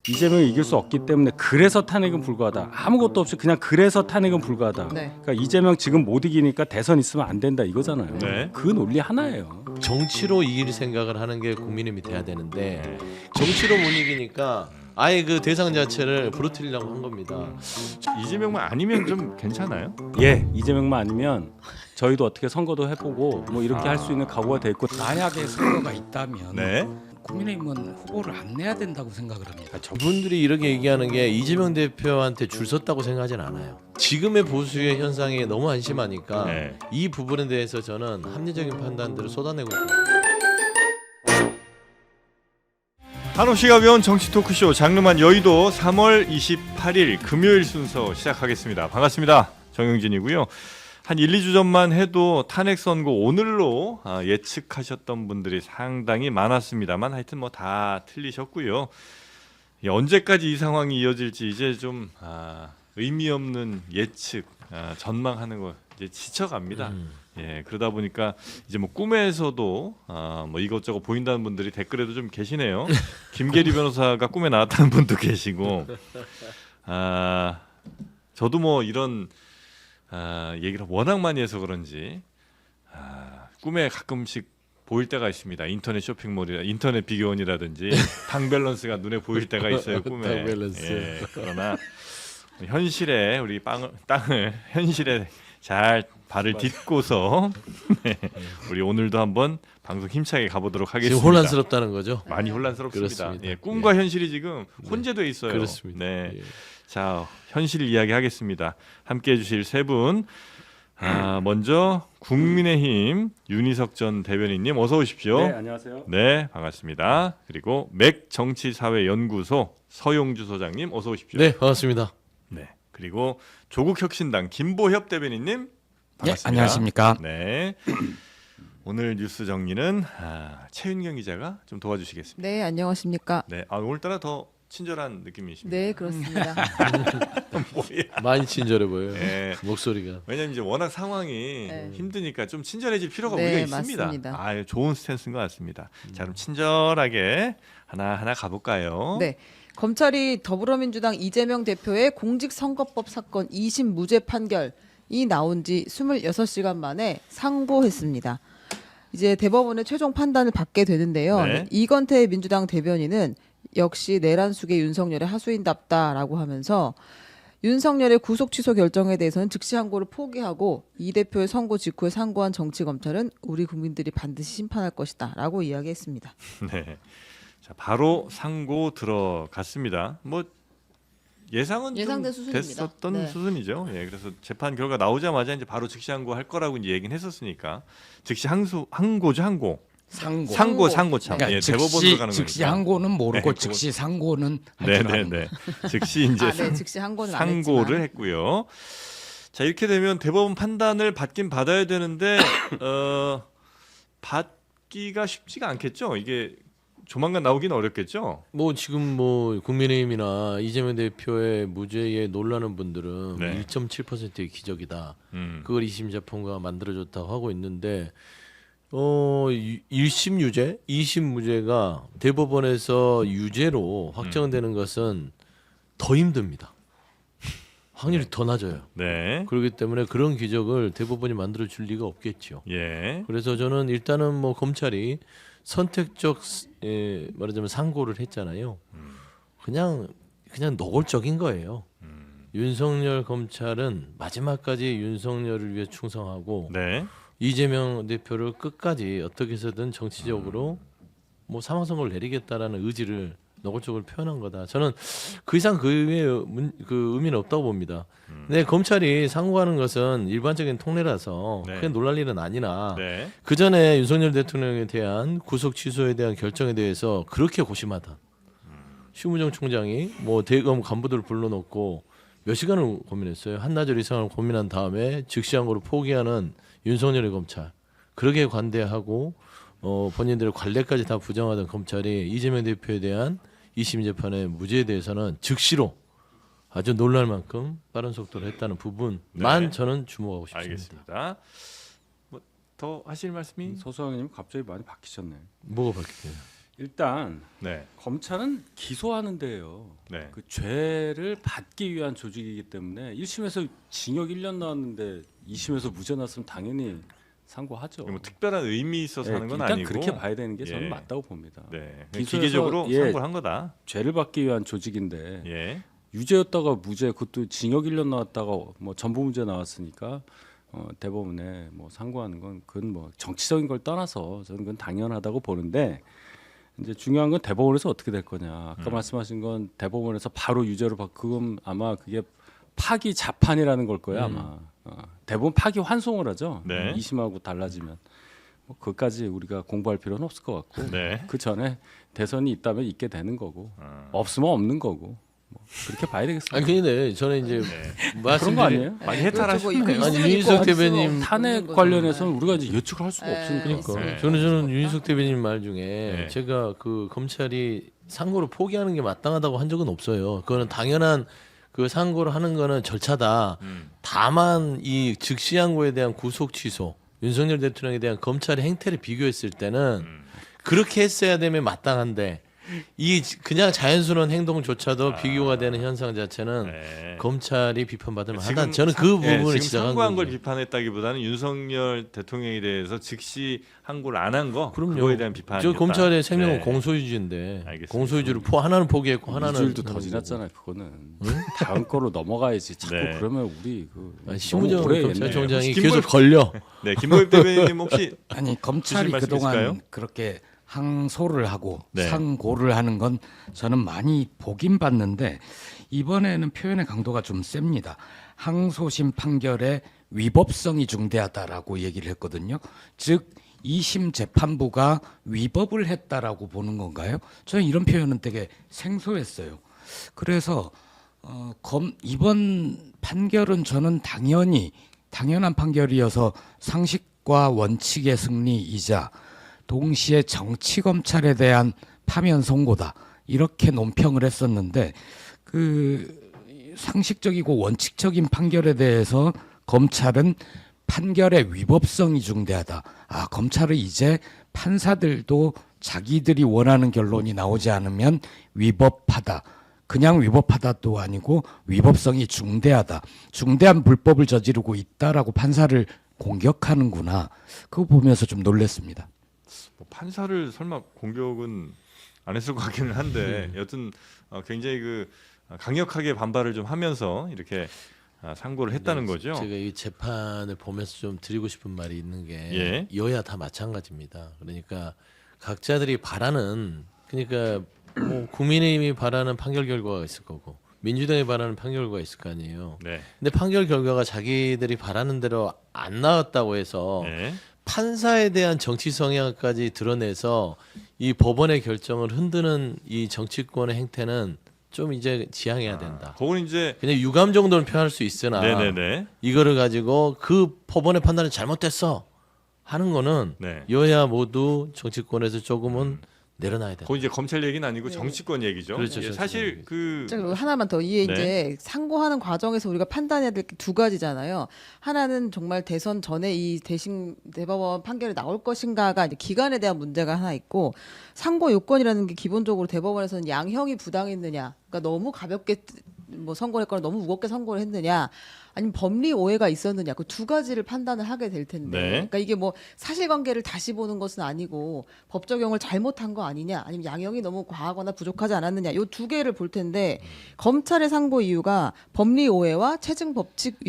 이재명이 이길 수 없기 때문에 그래서 탄핵은 불가하다. 아무것도 없이 그냥 그래서 탄핵은 불가하다. 네. 그러니까 이재명 지금 못 이기니까 대선 있으면 안 된다 이거잖아요. 네. 그 논리 하나예요. 정치로 이길 생각을 하는 게 국민의힘이 돼야 되는데 정치로 못 이기니까 아예 그 대상 자체를 부러뜨리려고 한 겁니다. 이재명만 아니면 좀 괜찮아요? 예, 이재명만 아니면 저희도 어떻게 선거도 해보고 뭐 이렇게 할 수 있는 각오가 돼 있고. 만약에 선거가 있다면 네. 국민의힘은 후보를 안 내야 된다고 생각을 합니다. 저분들이 이렇게 얘기하는 게 이재명 대표한테 줄 섰다고 생각하진 않아요. 지금의 보수의 현상이 너무 안심하니까 네. 이 부분에 대해서 저는 합리적인 판단들을 쏟아내고 있습니다. 한옥씨가 배운 정치 토크쇼 장르만 여의도 3월 28일 금요일 순서 시작하겠습니다. 반갑습니다. 정영진이고요. 한 1, 2주 전만 해도 탄핵 선고 오늘로 예측하셨던 분들이 상당히 많았습니다만 하여튼 뭐 다 틀리셨고요. 언제까지 이 상황이 이어질지 이제 좀 의미 없는 예측, 전망하는 거 이제 지쳐갑니다. 예, 그러다 보니까 이제 뭐 꿈에서도 뭐 이것저것 보인다는 분들이 댓글에도 좀 계시네요. 김계리 변호사가 꿈에 나왔다는 분도 계시고, 저도 뭐 이런 얘기를 워낙 많이 해서 그런지 꿈에 가끔씩 보일 때가 있습니다. 인터넷 쇼핑몰이나 인터넷 비교원이라든지 당 밸런스가 눈에 보일 때가 있어요. 꿈에. 당 밸런스. 예, 그러나 현실에 우리 땅을 현실에 잘 발을 딛고서 네, 우리 오늘도 한번 방송 힘차게 가보도록 하겠습니다. 지금 혼란스럽다는 거죠? 많이 혼란스럽습니다. 그렇습니다. 예, 꿈과 현실이 지금 혼재돼 있어요. 그렇습니다. 네. 예. 자, 현실 이야기 하겠습니다. 함께해 주실 세 분. 먼저 국민의힘 윤희석 전 대변인님 어서 오십시오. 네, 안녕하세요. 네, 반갑습니다. 그리고 맥 정치사회연구소 서용주 소장님 어서 오십시오. 네, 반갑습니다. 네. 그리고 조국혁신당 김보협 대변인님 반갑습니다. 예, 안녕하십니까. 네. 오늘 뉴스 정리는 최윤경 기자가 좀 도와주시겠습니다. 네, 안녕하십니까. 네. 오늘따라 더 친절한 느낌이십니다. 네, 그렇습니다. 뭐야? 많이 친절해 보여요. 네. 목소리가. 왜냐면 이제 워낙 상황이 네. 힘드니까 좀 친절해질 필요가 네, 우리가 있습니다. 맞습니다. 좋은 스탠스인 것 같습니다. 자, 그럼 친절하게 하나하나 가볼까요? 네. 검찰이 더불어민주당 이재명 대표의 공직선거법 사건 2심 무죄 판결이 나온 지 26시간 만에 상고했습니다. 이제 대법원의 최종 판단을 받게 되는데요. 네. 이건태 민주당 대변인은 역시 내란 속의 윤석열의 하수인답다라고 하면서 윤석열의 구속 취소 결정에 대해서는 즉시 항고를 포기하고 이 대표의 선고 직후에 상고한 정치검찰은 우리 국민들이 반드시 심판할 것이다라고 이야기했습니다. 네. 자, 바로 상고 들어갔습니다. 뭐 예상은 예상된 좀 수순입니다. 됐었던 네. 수순이죠. 예, 그래서 재판 결과 나오자마자 이제 바로 즉시 항고할 거라고 이제 얘기는 했었으니까 즉시 항고죠, 항고. 상고 참. 그러니까 예, 대법원으로 가는 즉시 거니까. 항고는 모르고 네, 즉시 상고는 네, 할 네, 네. 즉시 이제 네, 즉시 항고는 안 상고를 했지만. 했고요. 자, 이렇게 되면 대법원 판단을 받긴 받아야 되는데 받기가 쉽지가 않겠죠. 이게 조만간 나오기는 어렵겠죠. 뭐 지금 뭐 국민의힘이나 이재명 대표의 무죄에 놀라는 분들은 네. 1.7%의 기적이다. 음. 그걸 2심 재판부가 만들어줬다고 하고 있는데 1심 유죄, 2심 무죄가 대법원에서 유죄로 확정되는 것은 더 힘듭니다. 확률이 더 낮아요. 네. 그렇기 때문에 그런 기적을 대법원이 만들어 줄 리가 없겠죠. 예. 그래서 저는 일단은 뭐 검찰이 선택적 말하자면 상고를 했잖아요. 그냥 노골적인 거예요. 윤석열 검찰은 마지막까지 윤석열을 위해 충성하고 네. 이재명 대표를 끝까지 어떻게 해서든 정치적으로 뭐 사망 선고를 내리겠다라는 의지를 노골적으로 표현한 거다. 저는 그 이상 그 의미는 없다고 봅니다. 근데 검찰이 상고하는 것은 일반적인 통례라서 네. 크게 놀랄 일은 아니나 네. 그 전에 윤석열 대통령에 대한 구속 취소에 대한 결정에 대해서 그렇게 고심하던 심우정 총장이 뭐 대검 간부들을 불러놓고 몇 시간을 고민했어요. 한나절 이상을 고민한 다음에 즉시 항고를 포기하는 윤석열의 검찰. 그러게 관대하고 본인들의 관례까지 다 부정하던 검찰이 이재명 대표에 대한 2심 재판의 무죄에 대해서는 즉시로 아주 놀랄 만큼 빠른 속도로 했다는 부분만 네. 저는 주목하고 싶습니다. 알겠습니다. 뭐 더 하실 말씀이? 소소영님 갑자기 많이 바뀌셨네. 뭐가 바뀌어요? 일단 네. 검찰은 기소하는 데예요. 네. 그 죄를 받기 위한 조직이기 때문에 1심에서 징역 1년 나왔는데 2심에서 무죄 났으면 당연히 상고하죠. 뭐 특별한 의미 있어서 하는 건 일단 아니고 그렇게 봐야 되는 게 저는 예. 맞다고 봅니다. 네. 기소해서, 기계적으로 예. 상고를 한 거다. 죄를 받기 위한 조직인데 예. 유죄였다가 무죄, 그것도 징역 1년 나왔다가 뭐 전부 무죄 나왔으니까 대법원에 뭐 상고하는 건 그건 뭐 정치적인 걸 떠나서 저는 그건 당연하다고 보는데 이제 중요한 건 대법원에서 어떻게 될 거냐. 아까 말씀하신 건 대법원에서 바로 유죄로 받고 그건 아마 그게 파기 자판이라는 걸 거예요 아마. 대부분 파기 환송을 하죠. 네. 2심하고 달라지면 뭐 그것까지 우리가 공부할 필요는 없을 것 같고 네. 그 전에 대선이 있다면 있게 되는 거고 없으면 없는 거고 뭐 그렇게 봐야 되겠습니다. 아니 근데 저는 이제 그런 말씀드린 거 아니에요? 많이 그렇죠. 뭐 해탈하시네요. 이거 아니, 있으면 윤희석 있고 대변인 없으면 없는 탄핵 거죠. 관련해서는 우리가 이제 예측을 할 수가 네, 없으니까. 그러니까 네. 저는 윤희석 대변인 말 중에 네. 제가 그 검찰이 상고를 포기하는 게 마땅하다고 한 적은 없어요. 그거는 당연한 그 상고를 하는 거는 절차다. 다만 이 즉시 항고에 대한 구속 취소, 윤석열 대통령에 대한 검찰의 행태를 비교했을 때는 그렇게 했어야 되면 마땅한데 이 그냥 자연스러운 행동조차도 비교가 되는 현상 자체는 네. 검찰이 비판받을 만하다. 지금 저는 그 부분을 지금 지적한 상고한 걸 거죠. 비판했다기보다는 윤석열 대통령에 대해서 즉시 항고를 안 한 거 그럼요. 그거에 대한 비판이 저 검찰의 생명은 네. 공소유지인데 알겠습니다. 공소유지를 하나는 포기했고 하나는 일주일도 더 그런 지났잖아요. 그거는 다음 거로 넘어가야지. 자꾸 네. 그러면 우리 그 거고. 신무정 너무 오래 검찰총장이 혹시 계속 김건희- 걸려. 네, 김보엽 대변인님 혹시 아니 검찰이 말씀 있을까요? 그동안 그렇게 항소를 하고 네. 상고를 하는 건 저는 많이 보긴 봤는데 이번에는 표현의 강도가 좀 셉니다. 항소심 판결의 위법성이 중대하다라고 얘기를 했거든요. 즉 2심 재판부가 위법을 했다라고 보는 건가요? 저는 이런 표현은 되게 생소했어요. 그래서 이번 판결은 저는 당연한 판결이어서 상식과 원칙의 승리이자 동시에 정치 검찰에 대한 파면 선고다 이렇게 논평을 했었는데 그 상식적이고 원칙적인 판결에 대해서 검찰은 판결의 위법성이 중대하다. 아, 검찰은 이제 판사들도 자기들이 원하는 결론이 나오지 않으면 위법하다. 그냥 위법하다도 아니고 위법성이 중대하다. 중대한 불법을 저지르고 있다라고 판사를 공격하는구나. 그거 보면서 좀 놀랐습니다. 뭐 판사를 설마 공격은 안 했을 것 같기는 한데 여튼 굉장히 그 강력하게 반발을 좀 하면서 이렇게 상고를 했다는 거죠. 제가 이 재판을 보면서 좀 드리고 싶은 말이 있는 게 예. 여야 다 마찬가지입니다. 그러니까 각자들이 바라는 그러니까 뭐 국민의힘이 바라는 판결 결과가 있을 거고 민주당이 바라는 판결 결과가 있을 거 아니에요. 네. 근데 판결 결과가 자기들이 바라는 대로 안 나왔다고 해서 네. 판사에 대한 정치 성향까지 드러내서 이 법원의 결정을 흔드는 이 정치권의 행태는 좀 이제 지양해야 된다. 그건 이제 그냥 유감 정도는 표현할 수 있으나 네네네. 이거를 가지고 그 법원의 판단이 잘못됐어 하는 거는 네. 여야 모두 정치권에서 조금은 내려놔야 된다. 그건 이제 검찰 얘기는 아니고 네. 정치권 얘기죠. 그렇죠, 예, 정치권 사실 얘기. 그 자, 그리고 하나만 더 이게 네. 이제 상고하는 과정에서 우리가 판단해야 될 게 두 가지잖아요. 하나는 정말 대선 전에 이 대법원 판결이 나올 것인가가 이제 기간에 대한 문제가 하나 있고 상고 요건이라는 게 기본적으로 대법원에서는 양형이 부당했느냐, 그러니까 너무 가볍게 뭐 선고를 했거나 너무 무겁게 선고를 했느냐, 아니면 법리 오해가 있었느냐, 그 두 가지를 판단을 하게 될 텐데, 네. 그러니까 이게 뭐 사실관계를 다시 보는 것은 아니고 법 적용을 잘못한 거 아니냐, 아니면 양형이 너무 과하거나 부족하지 않았느냐, 요 두 개를 볼 텐데 검찰의 상고 이유가 법리 오해와 체증 법칙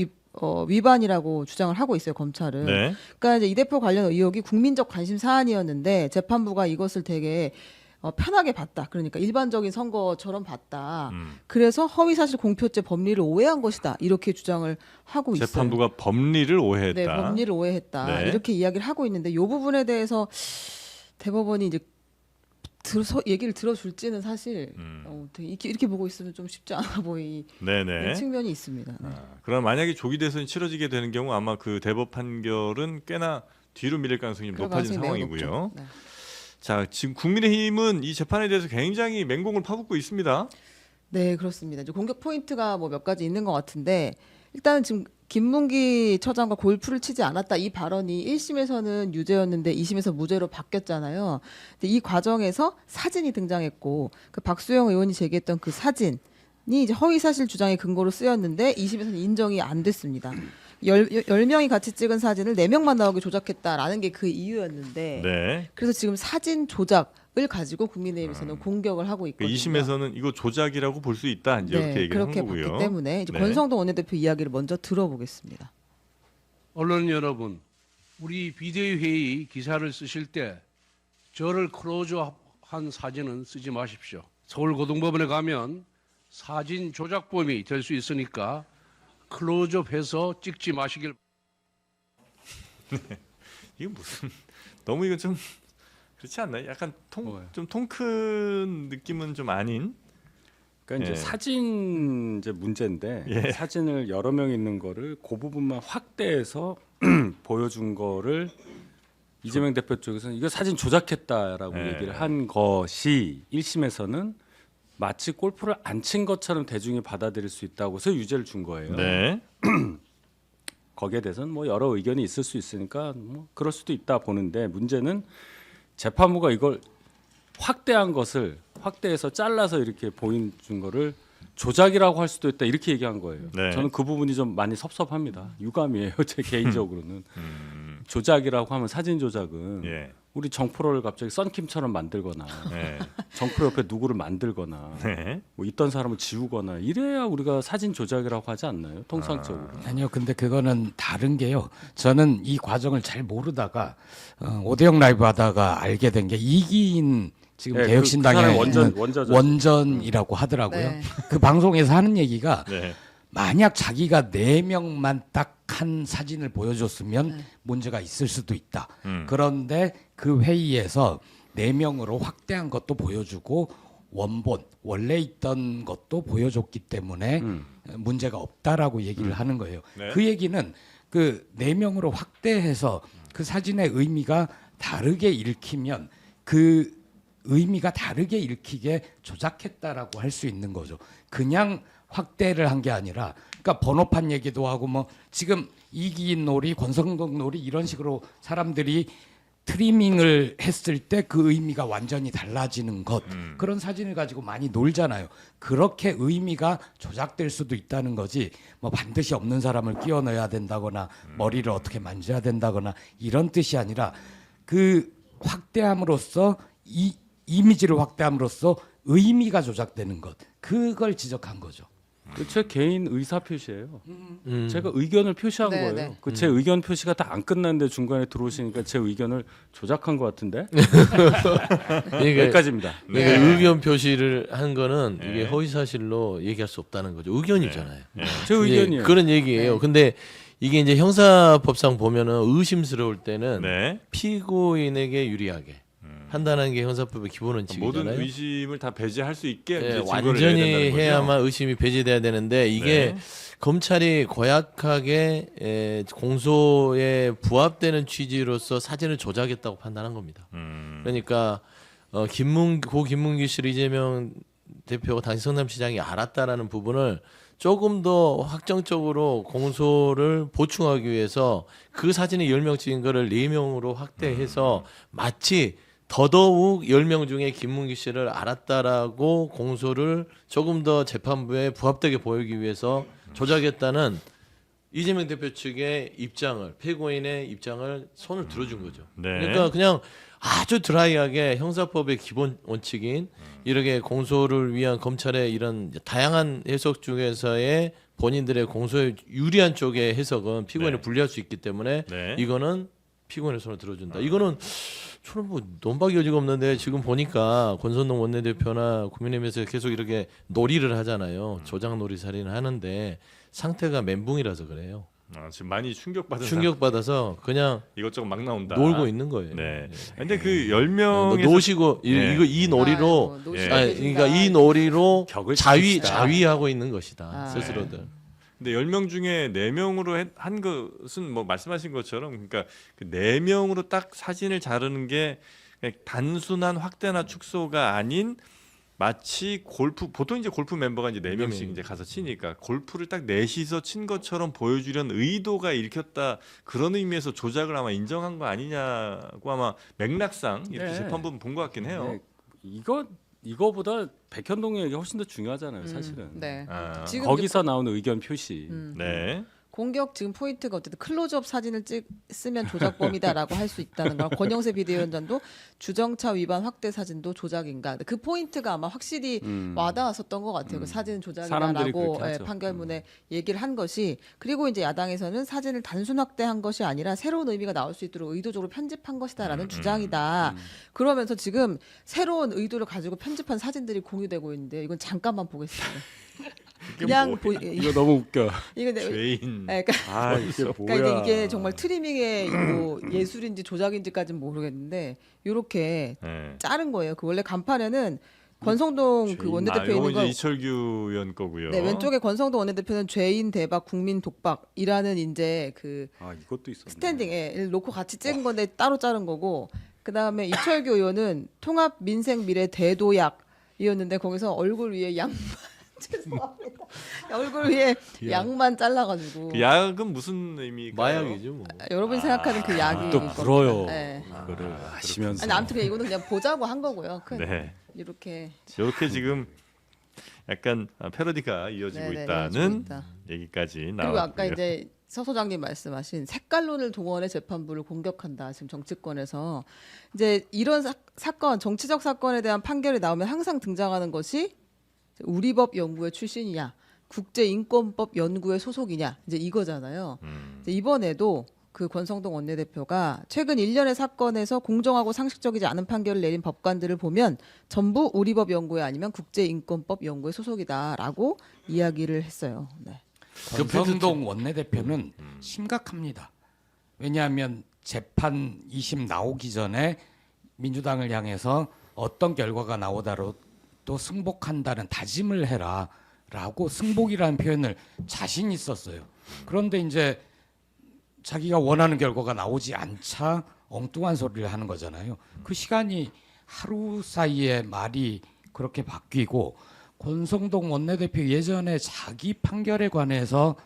위반이라고 주장을 하고 있어요, 검찰은. 네. 그러니까 이제 이 대표 관련 의혹이 국민적 관심 사안이었는데 재판부가 이것을 되게 편하게 봤다. 그러니까 일반적인 선거처럼 봤다. 그래서 허위사실 공표죄 법리를 오해한 것이다. 이렇게 주장을 하고 있어요. 재판부가 법리를 오해했다. 네, 법리를 오해했다. 네. 이렇게 이야기를 하고 있는데 이 부분에 대해서 대법원이 이제 얘기를 들어줄지는 사실 되게 이렇게 보고 있으면 좀 쉽지 않아 보이는 네네. 측면이 있습니다. 네. 그럼 만약에 조기 대선이 치러지게 되는 경우 아마 그 대법 판결은 꽤나 뒤로 밀릴 가능성이 좀 그럴 높아진 가능성이 매우 상황이고요. 높죠. 네. 자, 지금 국민의힘은 이 재판에 대해서 굉장히 맹공을 파붓고 있습니다. 네, 그렇습니다. 이제 공격 포인트가 뭐 몇 가지 있는 것 같은데 일단은 지금 김문기 처장과 골프를 치지 않았다 이 발언이 1심에서는 유죄였는데 2심에서 무죄로 바뀌었잖아요. 근데 이 과정에서 사진이 등장했고 그 박수영 의원이 제기했던 그 사진이 이제 허위사실 주장의 근거로 쓰였는데 2심에서는 인정이 안 됐습니다. 10명이 같이 찍은 사진을 4명만 나오게 조작했다라는 게 그 이유였는데 네. 그래서 지금 사진 조작을 가지고 국민의힘에서는 공격을 하고 있거든요. 2심에서는 이거 조작이라고 볼 수 있다. 이제 이렇게 얘기를 한 그렇게 거고요. 봤기 때문에 이제 네. 권성동 원내대표 이야기를 먼저 들어보겠습니다. 언론 여러분, 우리 비대위 회의 기사를 쓰실 때 저를 클로즈업한 사진은 쓰지 마십시오. 서울고등법원에 가면 사진 조작범이 될 수 있으니까 클로즈업해서 찍지 마시길. 이게 무슨 너무 이거 좀 그렇지 않나요? 약간 뭐예요? 좀 통 큰 느낌은 좀 아닌. 그러니까 이제 예. 사진 이제 문제인데 예. 사진을 여러 명 있는 거를 그 부분만 확대해서 보여준 거를 이재명 대표 쪽에서는 이거 사진 조작했다라고 예. 얘기를 한 것이 1심에서는 마치 골프를 안 친 것처럼 대중이 받아들일 수 있다고 해서 유죄를 준 거예요. 네. 거기에 대해서는 뭐 여러 의견이 있을 수 있으니까 뭐 그럴 수도 있다 보는데 문제는 재판부가 이걸 확대한 것을 확대해서 잘라서 이렇게 보인 준 거를 조작이라고 할 수도 있다 이렇게 얘기한 거예요. 네. 저는 그 부분이 좀 많이 섭섭합니다. 유감이에요. 제 개인적으로는 조작이라고 하면 사진 조작은 예. 우리 정프로를 갑자기 썬킴처럼 만들거나 네. 정프로 옆에 누구를 만들거나 네. 뭐 있던 사람을 지우거나 이래야 우리가 사진 조작이라고 하지 않나요? 통상적으로. 아니요, 근데 그거는 다른 게요. 저는 이 과정을 잘 모르다가 오대영 라이브 하다가 알게 된 게 이기인 지금 네, 개혁신당의 그 사람이 원저죠. 원전이라고 하더라고요. 네. 그 방송에서 하는 얘기가 네. 만약 자기가 4명만 딱 한 사진을 보여줬으면 문제가 있을 수도 있다. 그런데 그 회의에서 4명으로 확대한 것도 보여주고 원본 원래 있던 것도 보여줬기 때문에 문제가 없다라고 얘기를 하는 거예요. 네. 그 얘기는 그 4명으로 확대해서 그 사진의 의미가 다르게 읽히면 그 의미가 다르게 읽히게 조작했다라고 할 수 있는 거죠. 그냥 확대를 한 게 아니라 그러니까 번호판 얘기도 하고 뭐 지금 이기인 놀이, 권성동 놀이 이런 식으로 사람들이 트리밍을 했을 때 그 의미가 완전히 달라지는 것 그런 사진을 가지고 많이 놀잖아요. 그렇게 의미가 조작될 수도 있다는 거지 뭐 반드시 없는 사람을 끼워 넣어야 된다거나 머리를 어떻게 만져야 된다거나 이런 뜻이 아니라 그 확대함으로써 이 이미지를 확대함으로써 의미가 조작되는 것 그걸 지적한 거죠. 제 개인 의사 표시예요. 제가 의견을 표시한 네, 거예요. 네. 그 제 의견 표시가 다 안 끝났는데 중간에 들어오시니까 제 의견을 조작한 것 같은데 그러니까, 여기까지입니다. 그러니까 네. 의견 표시를 한 거는 네. 이게 허위 사실로 얘기할 수 없다는 거죠. 의견이잖아요. 네. 제 의견이에요. 그런 얘기예요. 네. 근데 이게 이제 형사법상 보면은 의심스러울 때는 네. 피고인에게 유리하게 판단하는 게 형사법의 기본 모든 원칙이잖아요. 의심을 다 배제할 수 있게 예, 이제 증거를 완전히 내야 된다는 거죠. 해야만 의심이 배제돼야 되는데 이게 네. 검찰이 고약하게 공소에 부합되는 취지로서 사진을 조작했다고 판단한 겁니다. 그러니까 김문기 씨를 이재명 대표가 당시 성남시장이 알았다라는 부분을 조금 더 확정적으로 공소를 보충하기 위해서 그 사진에 10명 찍은 거를 4명으로 확대해서 마치 더더욱 10명 중에 김문기 씨를 알았다라고 공소를 조금 더 재판부에 부합되게 보이기 위해서 조작했다는 이재명 대표 측의 입장을 피고인의 입장을 손을 들어준 거죠. 네. 그러니까 그냥 아주 드라이하게 형사법의 기본 원칙인 이렇게 공소를 위한 검찰의 이런 다양한 해석 중에서의 본인들의 공소에 유리한 쪽의 해석은 피고인을 네. 불리할 수 있기 때문에 네. 이거는 피고인의 손을 들어준다. 이거는 저는 뭐 논박이 여지가 없는데 지금 보니까 권선동 원내대표나 국민의힘에서 계속 이렇게 놀이를 하잖아요. 조작놀이 살인을 하는데 상태가 멘붕이라서 그래요. 지금 많이 충격받은 충격받아서 그냥 이것저것 막 나온다. 놀고 있는 거예요. 네. 네. 근데 그 10명에서 노시고 네. 이 놀이로 아이고, 예. 아니, 그러니까 이 놀이로 벽을 자위 칩시다. 자위하고 있는 것이다 아. 스스로들. 근데 10명 중에 4명으로 한 것은 뭐 말씀하신 것처럼 그러니까 그 4명으로 딱 사진을 자르는 게 그냥 단순한 확대나 축소가 아닌 마치 골프 보통 이제 골프 멤버가 이제 4명씩 네. 이제 가서 치니까 골프를 딱 넷이서 친 것처럼 보여주려는 의도가 읽혔다 그런 의미에서 조작을 아마 인정한 거 아니냐고 아마 맥락상 이렇게 네. 재판부는 본 것 같긴 해요. 네, 이거보다 백현동의 얘기가 훨씬 더 중요하잖아요, 사실은. 네. 아, 지금 거기서 나오는 의견 표시. 네. 공격 지금 포인트가 어쨌든 클로즈업 사진을 쓰면 조작범이다라고 할 수 있다는 걸 권영세 비대위원장도 주정차 위반 확대 사진도 조작인가 그 포인트가 아마 확실히 와닿았었던 것 같아요. 그 사진 사람들이 조작이다라고 그렇게 하죠. 판결문에 얘기를 한 것이 그리고 이제 야당에서는 사진을 단순 확대한 것이 아니라 새로운 의미가 나올 수 있도록 의도적으로 편집한 것이다라는 주장이다. 그러면서 지금 새로운 의도를 가지고 편집한 사진들이 공유되고 있는데 이건 잠깐만 보겠습니다. 그냥 이거 너무 웃겨. 이거 죄인. 그러니까 아 이게 뭐야? 그러니까 이게 정말 트리밍의 뭐 예술인지 조작인지까지는 모르겠는데 이렇게 네. 자른 거예요. 그 원래 간판에는 권성동 그 원내대표 이거 있는 이제 거. 이철규 의원 거고요. 네, 왼쪽에 권성동 원내대표는 죄인 대박 국민 독박이라는 이제 그 아 이것도 있었네. 스탠딩에 놓고 같이 찍은 건데 따로 자른 거고 그다음에 이철규 의원은 통합 민생 미래 대도약이었는데 거기서 얼굴 위에 양만 죄송합니다. 얼굴 위에 양만 잘라가지고 그 약은 무슨 의미가? 마약이죠 뭐. 여러분이 생각하는 그 약이 또 불어요. 네. 이거를 하시면서. 아니 아무튼 이거는 그냥 보자고 한 거고요. 네. 이렇게 이렇게 지금 약간 패러디가 이어지고 네네, 있다는 이어지고 있다. 얘기까지 그리고 나왔고요. 아까 이제 서 소장님 말씀하신 색깔론을 동원해 재판부를 공격한다. 지금 정치권에서 이제 이런 사건, 정치적 사건에 대한 판결이 나오면 항상 등장하는 것이 우리법 연구회 출신이냐, 국제인권법 연구회 소속이냐, 이제 이거잖아요. 이제 이번에도 그 권성동 원내대표가 최근 일련의 사건에서 공정하고 상식적이지 않은 판결을 내린 법관들을 보면 전부 우리법 연구회 아니면 국제인권법 연구회 소속이다라고 이야기를 했어요. 네. 권성동 원내대표는 심각합니다. 왜냐하면 재판 2심 나오기 전에 민주당을 향해서 어떤 결과가 나오더라도 승복한다는 다짐을 해라라고 승복이라는 표현을 자신 있었어요. 그런데 이제 자기가 원하는 결과가 나오지 않자 엉뚱한 소리를 하는 거잖아요. 그 시간이 하루 사이에 말이 그렇게 바뀌고 권성동 원내대표 예전에 자기 판결에 관해서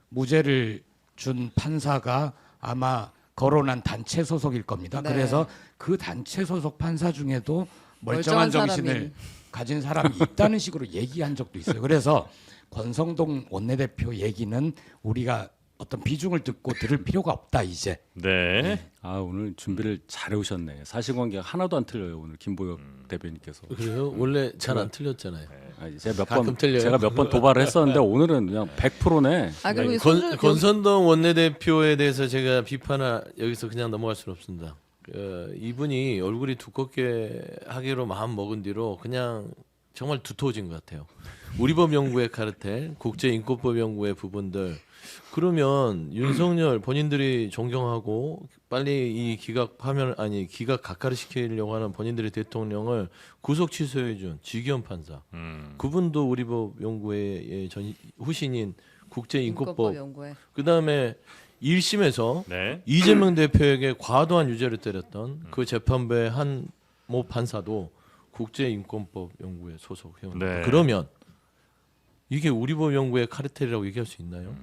무죄를 준 판사가 아마 거론한 단체 소속일 겁니다. 네. 그래서 그 단체 소속 판사 중에도 멀쩡한 멀쩡한 정신을 사람이. 가진 사람이 있다는 식으로 얘기한 적도 있어요. 그래서 권성동 원내대표 얘기는 우리가 어떤 비중을 듣고 들을 필요가 없다 이제. 네. 아 오늘 준비를 잘 해오셨네. 사실관계가 하나도 안 틀려요 오늘 김보혁 대변인께서. 그래요? 원래 잘 안 틀렸잖아요. 아니, 가끔 틀려요. 제가 몇 번 도발을 했었는데 오늘은 그냥 100%네. 아 그리고 이 권선동 원내대표에 대해서 제가 비판을 여기서 그냥 넘어갈 수는 없습니다. 이분이 얼굴이 두껍게 하기로 마음 먹은 뒤로 그냥 정말 두터워진 것 같아요. 우리법 연구의 카르텔, 국제인권법 연구의 부분들 그러면 윤석열 본인들이 존경하고 빨리 이 기각 각하를 시키려고 하는 본인들의 대통령을 구속 취소해준 지기현 판사 그분도 우리법 연구의 후신인 국제인권법 연구회. 그다음에 1심에서 네. 이재명 대표에게 과도한 유죄를 때렸던 그 재판부의 한 모 판사도 국제인권법 연구에 소속 회원입니다. 네. 그러면 이게 우리법 연구의 카르텔이라고 얘기할 수 있나요?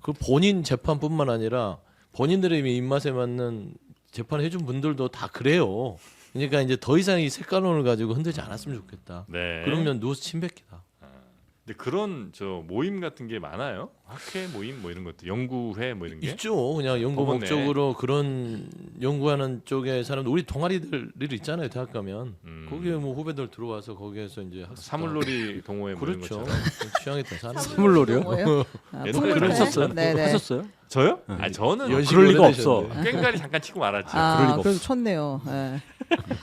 그 본인 재판뿐만 아니라 본인들의 입맛에 맞는 재판을 해준 분들도 다 그래요. 그러니까 이제 더 이상 이 색깔론을 가지고 흔들지 않았으면 좋겠다. 네. 그러면 누워서 침뱉기다. 근데 그런 저 모임 같은 게 많아요. 학회 모임 뭐 이런 것도 연구회 뭐 이런 게. 있죠. 그냥 연구 법원에. 목적으로 그런 연구하는 쪽에 사람들 우리 동아리들 있잖아요. 대학 가면 거기에 뭐 후배들 들어와서 거기에서 이제 학습 사물놀이 동호회 뭐 이런 그렇죠. 것처럼. 취향에 따라 사는 거죠. 사물놀이요? 뭐예요? 아, 옛날에 풍물회? 그러셨어요? 네네. 하셨어요? 저요? 아 저는 연식 그럴 리가 오래되셨네. 없어. 꽹가리 잠깐 치고 말았지. 아, 그럴 리가 그래서 쳤네요. 예.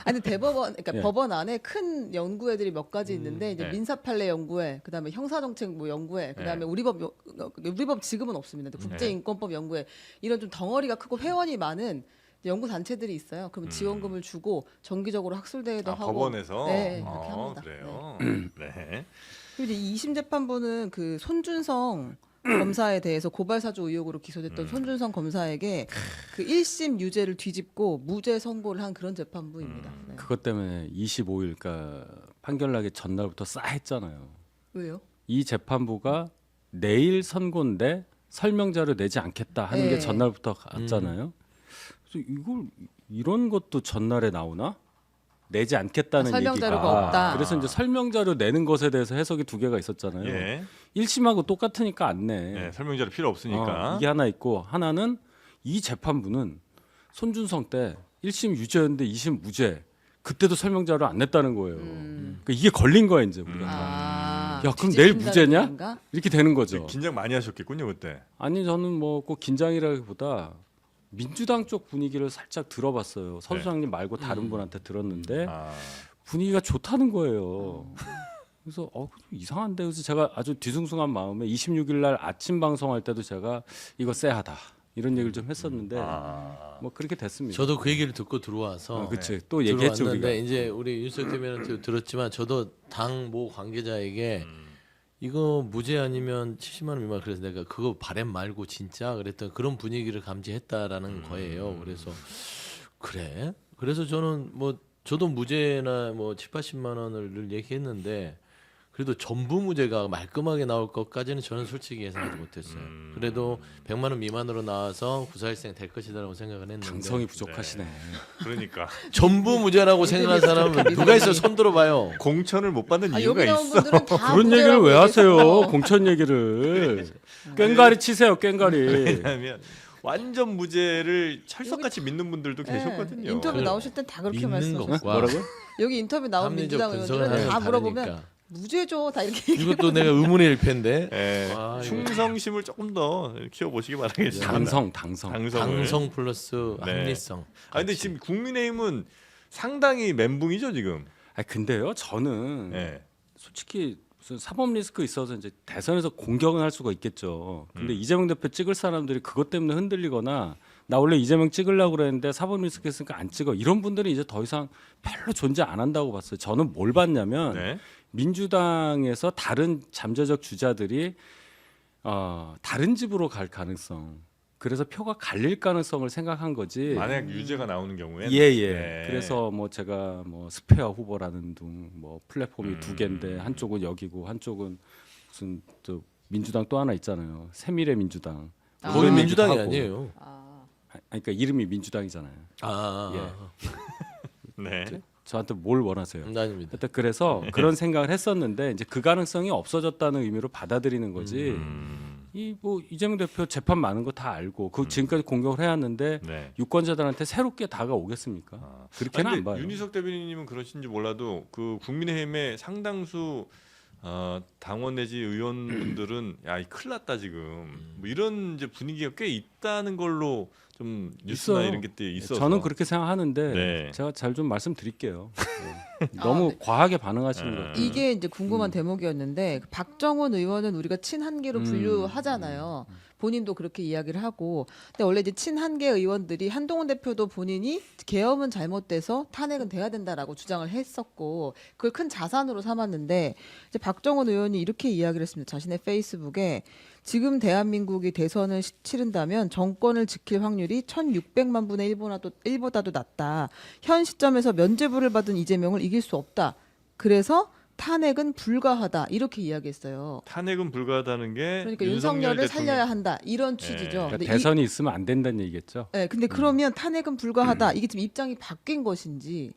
아니 대법원, 그러니까 예. 법원 안에 큰 연구회들이 몇 가지 있는데 이제 네. 민사판례 연구회, 그다음에 형사정책 뭐 연구회, 그다음에 네. 우리법 지금은 없습니다. 근데 국제인권법 연구회 이런 좀 덩어리가 크고 회원이 많은 연구 단체들이 있어요. 그럼 지원금을 주고 정기적으로 학술대회도 아, 하고. 법원에서. 네, 그렇게 합니다. 그래요. 네. 그리고 이제 2심 재판부는 그 손준성 검사에 대해서 고발 사주 의혹으로 기소됐던 손준성 검사에게 그 1심 유죄를 뒤집고 무죄 선고를 한 그런 재판부입니다. 네. 그것 때문에 25일 그러니까 판결 나기 전날부터 싸했잖아요. 왜요? 이 재판부가 내일 선고인데 설명자료 내지 않겠다 하는 네. 게 전날부터 갔잖아요. 그래서 이걸 이런 것도 전날에 나오나? 내지 않겠다는 설명 얘기가. 자료가 없다. 그래서 이제 설명자료 내는 것에 대해서 해석이 두 개가 있었잖아요. 예. 1심하고 똑같으니까 안 내. 네, 설명자료 필요 없으니까. 이게 하나 있고 하나는 이 재판부는 손준성 때 1심 유죄였는데 2심 무죄. 그때도 설명자료 안 냈다는 거예요. 그러니까 이게 걸린 거야 이제 우리가. 아, 야, 그럼 내일 뒤집힌다는 무죄냐? 얘기인가? 이렇게 되는 거죠. 긴장 많이 하셨겠군요 그때. 아니 저는 뭐 꼭 긴장이라기보다 민주당 쪽 분위기를 살짝 들어봤어요. 서 소장님 말고 다른 분한테 들었는데 아, 분위기가 좋다는 거예요. 그래서 좀 이상한데 그래서 제가 아주 뒤숭숭한 마음에 26일 날 아침 방송할 때도 제가 이거 쎄하다 이런 얘기를 좀 했었는데 뭐 그렇게 됐습니다. 저도 그 얘기를 듣고 들어와서 그치 또 얘기했죠 우리가. 들어왔는데 이제 우리 윤석 대변인한테 들었지만 저도 당 모 관계자에게 이거 무죄 아니면 70만 원 미만 그래서 내가 그거 바램 말고 진짜 그랬던 그런 분위기를 감지했다라는 거예요. 그래서 그래? 그래서 저는 뭐 저도 무죄나 뭐 7, 80만 원을 늘 얘기했는데 그래도 전부 무죄가 말끔하게 나올 것까지는 저는 솔직히 예상하지 못했어요. 그래도 100만 원 미만으로 나와서 구사일생 될 것이다라고 생각을 했는데 당성이 부족하시네. 그러니까 전부 무죄라고 생각하는 사람은 누가 있어 손 들어봐요. 공천을 못 받는 아, 이유가 여기 나온 있어. 분들은 다 그런 얘기를 무죄라고 왜 하세요? 얘기해서. 공천 얘기를. 꽹가리 치세요, 꽹가리. 왜냐하면 완전 무죄를 철석같이 믿는 분들도 네, 계셨거든요. 인터뷰 나오실 땐 다 그렇게 믿는 말씀하셨어요. 것과 뭐라고요? 여기 인터뷰 나온 합리적 민주당 분석을 의원들은 다 하는 물어보면 다르니까. 무죄죠 다 이렇게 이것도 내가 의문의 일패인데 예, 아, 이거 충성심을 조금 더 키워보시기 바라겠습니다. 당성. 당성을. 당성 플러스 네. 합리성. 아 근데 지금 국민의힘은 상당히 멘붕이죠 지금. 아 근데요, 저는 예. 솔직히 무슨 사법 리스크 있어서 이제 대선에서 공격은 할 수가 있겠죠. 근데 이재명 대표 찍을 사람들이 그것 때문에 흔들리거나 나 원래 이재명 찍으려고 그랬는데 사법 리스크 있으니까 안 찍어 이런 분들은 이제 더 이상 별로 존재 안 한다고 봤어요. 저는 뭘 봤냐면 네. 민주당에서 다른 잠재적 주자들이 다른 집으로 갈 가능성. 그래서 표가 갈릴 가능성을 생각한 거지. 만약 유죄가 나오는 경우에. 예예. 네. 그래서 뭐 제가 뭐 스페어 후보라는 둥 뭐 플랫폼이 두 개인데 한쪽은 여기고 한쪽은 무슨 또 민주당 또 하나 있잖아요. 새미래 민주당. 아. 거기 그런 민주당이 얘기도 하고. 아니에요. 그러니까 이름이 민주당이잖아요. 네. 저한테 뭘 원하세요? 아닙니다. 하여튼 그래서 그런 생각을 했었는데 이제 그 가능성이 없어졌다는 의미로 받아들이는 거지. 이 뭐 이재명 대표 재판 많은 거 다 알고 그 지금까지 공격을 해왔는데 네. 유권자들한테 새롭게 다가오겠습니까? 그렇게는 아니, 안 봐요. 윤희석 대변인님은 그러신지 몰라도 그 국민의힘의 상당수 당원 내지 의원분들은 야, 이 큰일 났다 지금. 뭐 이런 이제 분위기가 꽤 있다는 걸로 좀 뉴스나 있어요. 이런 게 있어서. 저는 그렇게 생각하는데 네. 제가 잘 좀 말씀드릴게요. 너무 네. 과하게 반응하시는 것 같아요. 이게 이제 궁금한 대목이었는데 박정원 의원은 우리가 친한계로 분류하잖아요. 본인도 그렇게 이야기를 하고. 근데 원래 이제 친한계 의원들이 한동훈 대표도 본인이 계엄은 잘못돼서 탄핵은 돼야 된다라고 주장을 했었고 그걸 큰 자산으로 삼았는데 이제 박정원 의원이 이렇게 이야기를 했습니다. 자신의 페이스북에 지금 대한민국이 대선을 치른다면 정권을 지킬 확률이 1,600만 분의 1보다도 낮다. 현 시점에서 면죄부를 받은 이재명을 이길 수 없다. 그래서 탄핵은 불가하다. 이렇게 이야기했어요. 탄핵은 불가하다는 게 그러니까 윤석열 윤석열을 대통령- 살려야 한다. 이런 취지죠. 그러니까 근데 대선이 있으면 안 된다는 얘기겠죠. 근데 그러면 탄핵은 불가하다. 이게 지금 입장이 바뀐 것인지.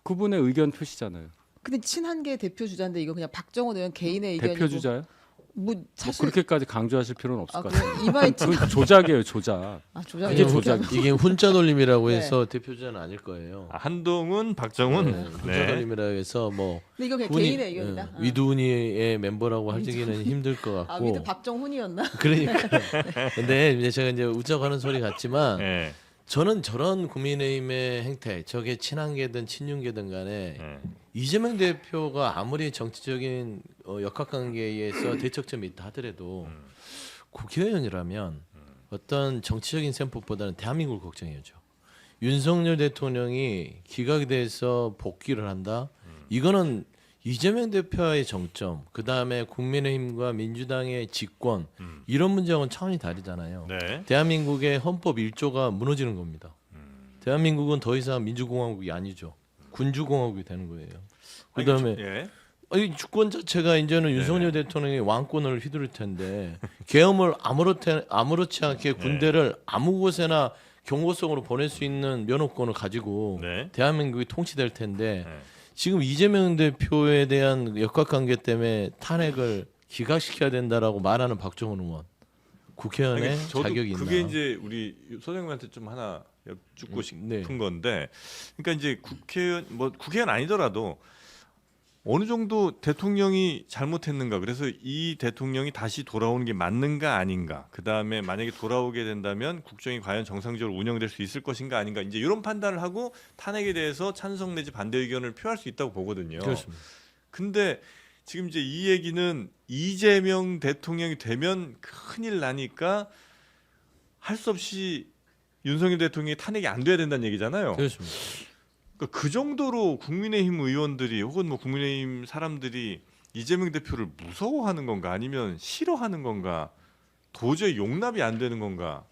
그분의 의견 표시잖아요. 근데 친한계 대표 주자인데 이거 그냥 박정원 의원 개인의 의견이고. 대표 주자요? 뭐 뭐 사실 그렇게까지 강조하실 필요는 없을 것 같아요. 이마에 친. 그건 조작이에요, 조작. 조작. 이게 조작. 이게 훈자 돌림이라고 네. 해서 대표자는 아닐 거예요. 한동훈, 박정훈. 네, 훈자 돌림이라고 해서 뭐 근데 이거 그냥 훈이- 개인의 의견이다. 예, 위두니의 멤버라고 하기는 힘들 것 같고. 위드 박정훈이었나? 그러니까. 근데 이제 제가 이제 우쩍하는 소리 같지만 네. 저는 저런 국민의힘의 행태, 저게 친한계든 친윤계든 간에 네. 이재명 대표가 아무리 정치적인 역학관계에서 대척점이 있다 하더라도 국회의원이라면 어떤 정치적인 셈법보다는 대한민국을 걱정해야죠. 윤석열 대통령이 기각이 돼서 복귀를 한다. 이거는 이재명 대표의 정점, 그 다음에 국민의힘과 민주당의 집권 이런 문제하고는 차원이 다르잖아요. 네. 대한민국의 헌법 1조가 무너지는 겁니다. 대한민국은 더 이상 민주공화국이 아니죠. 군주공화국이 되는 거예요. 그 다음에 예. 이 주권 자체가 이제는 윤석열 대통령이 왕권을 휘두를 텐데 계엄을 아무렇지 않게 군대를 아무 곳에나 경고성으로 보낼 수 있는 면허권을 가지고 네. 대한민국이 통치될 텐데 네. 지금 이재명 대표에 대한 역학관계 때문에 탄핵을 기각시켜야 된다라고 말하는 박정훈 의원 국회의원의 아니, 저도 자격이 있나? 그게 이제 우리 소장님한테 좀 하나 여쭙고 싶은 네. 건데, 그러니까 이제 국회의원 아니더라도 어느 정도 대통령이 잘못했는가, 그래서 이 대통령이 다시 돌아오는 게 맞는가 아닌가, 그 다음에 만약에 돌아오게 된다면 국정이 과연 정상적으로 운영될 수 있을 것인가 아닌가, 이제 이런 판단을 하고 탄핵에 대해서 찬성 내지 반대 의견을 표할 수 있다고 보거든요. 그렇습니다. 근데 지금 이제 이 얘기는 이재명 대통령이 되면 큰일 나니까 할 수 없이 윤석열 대통령이 탄핵이 안 돼야 된다는 얘기잖아요. 그렇습니다. 그러니까 그 정도로 국민의힘 의원들이 혹은 뭐 국민의힘 사람들이 이재명 대표를 무서워하는 건가 아니면 싫어하는 건가, 도저히 용납이 안 되는 건가,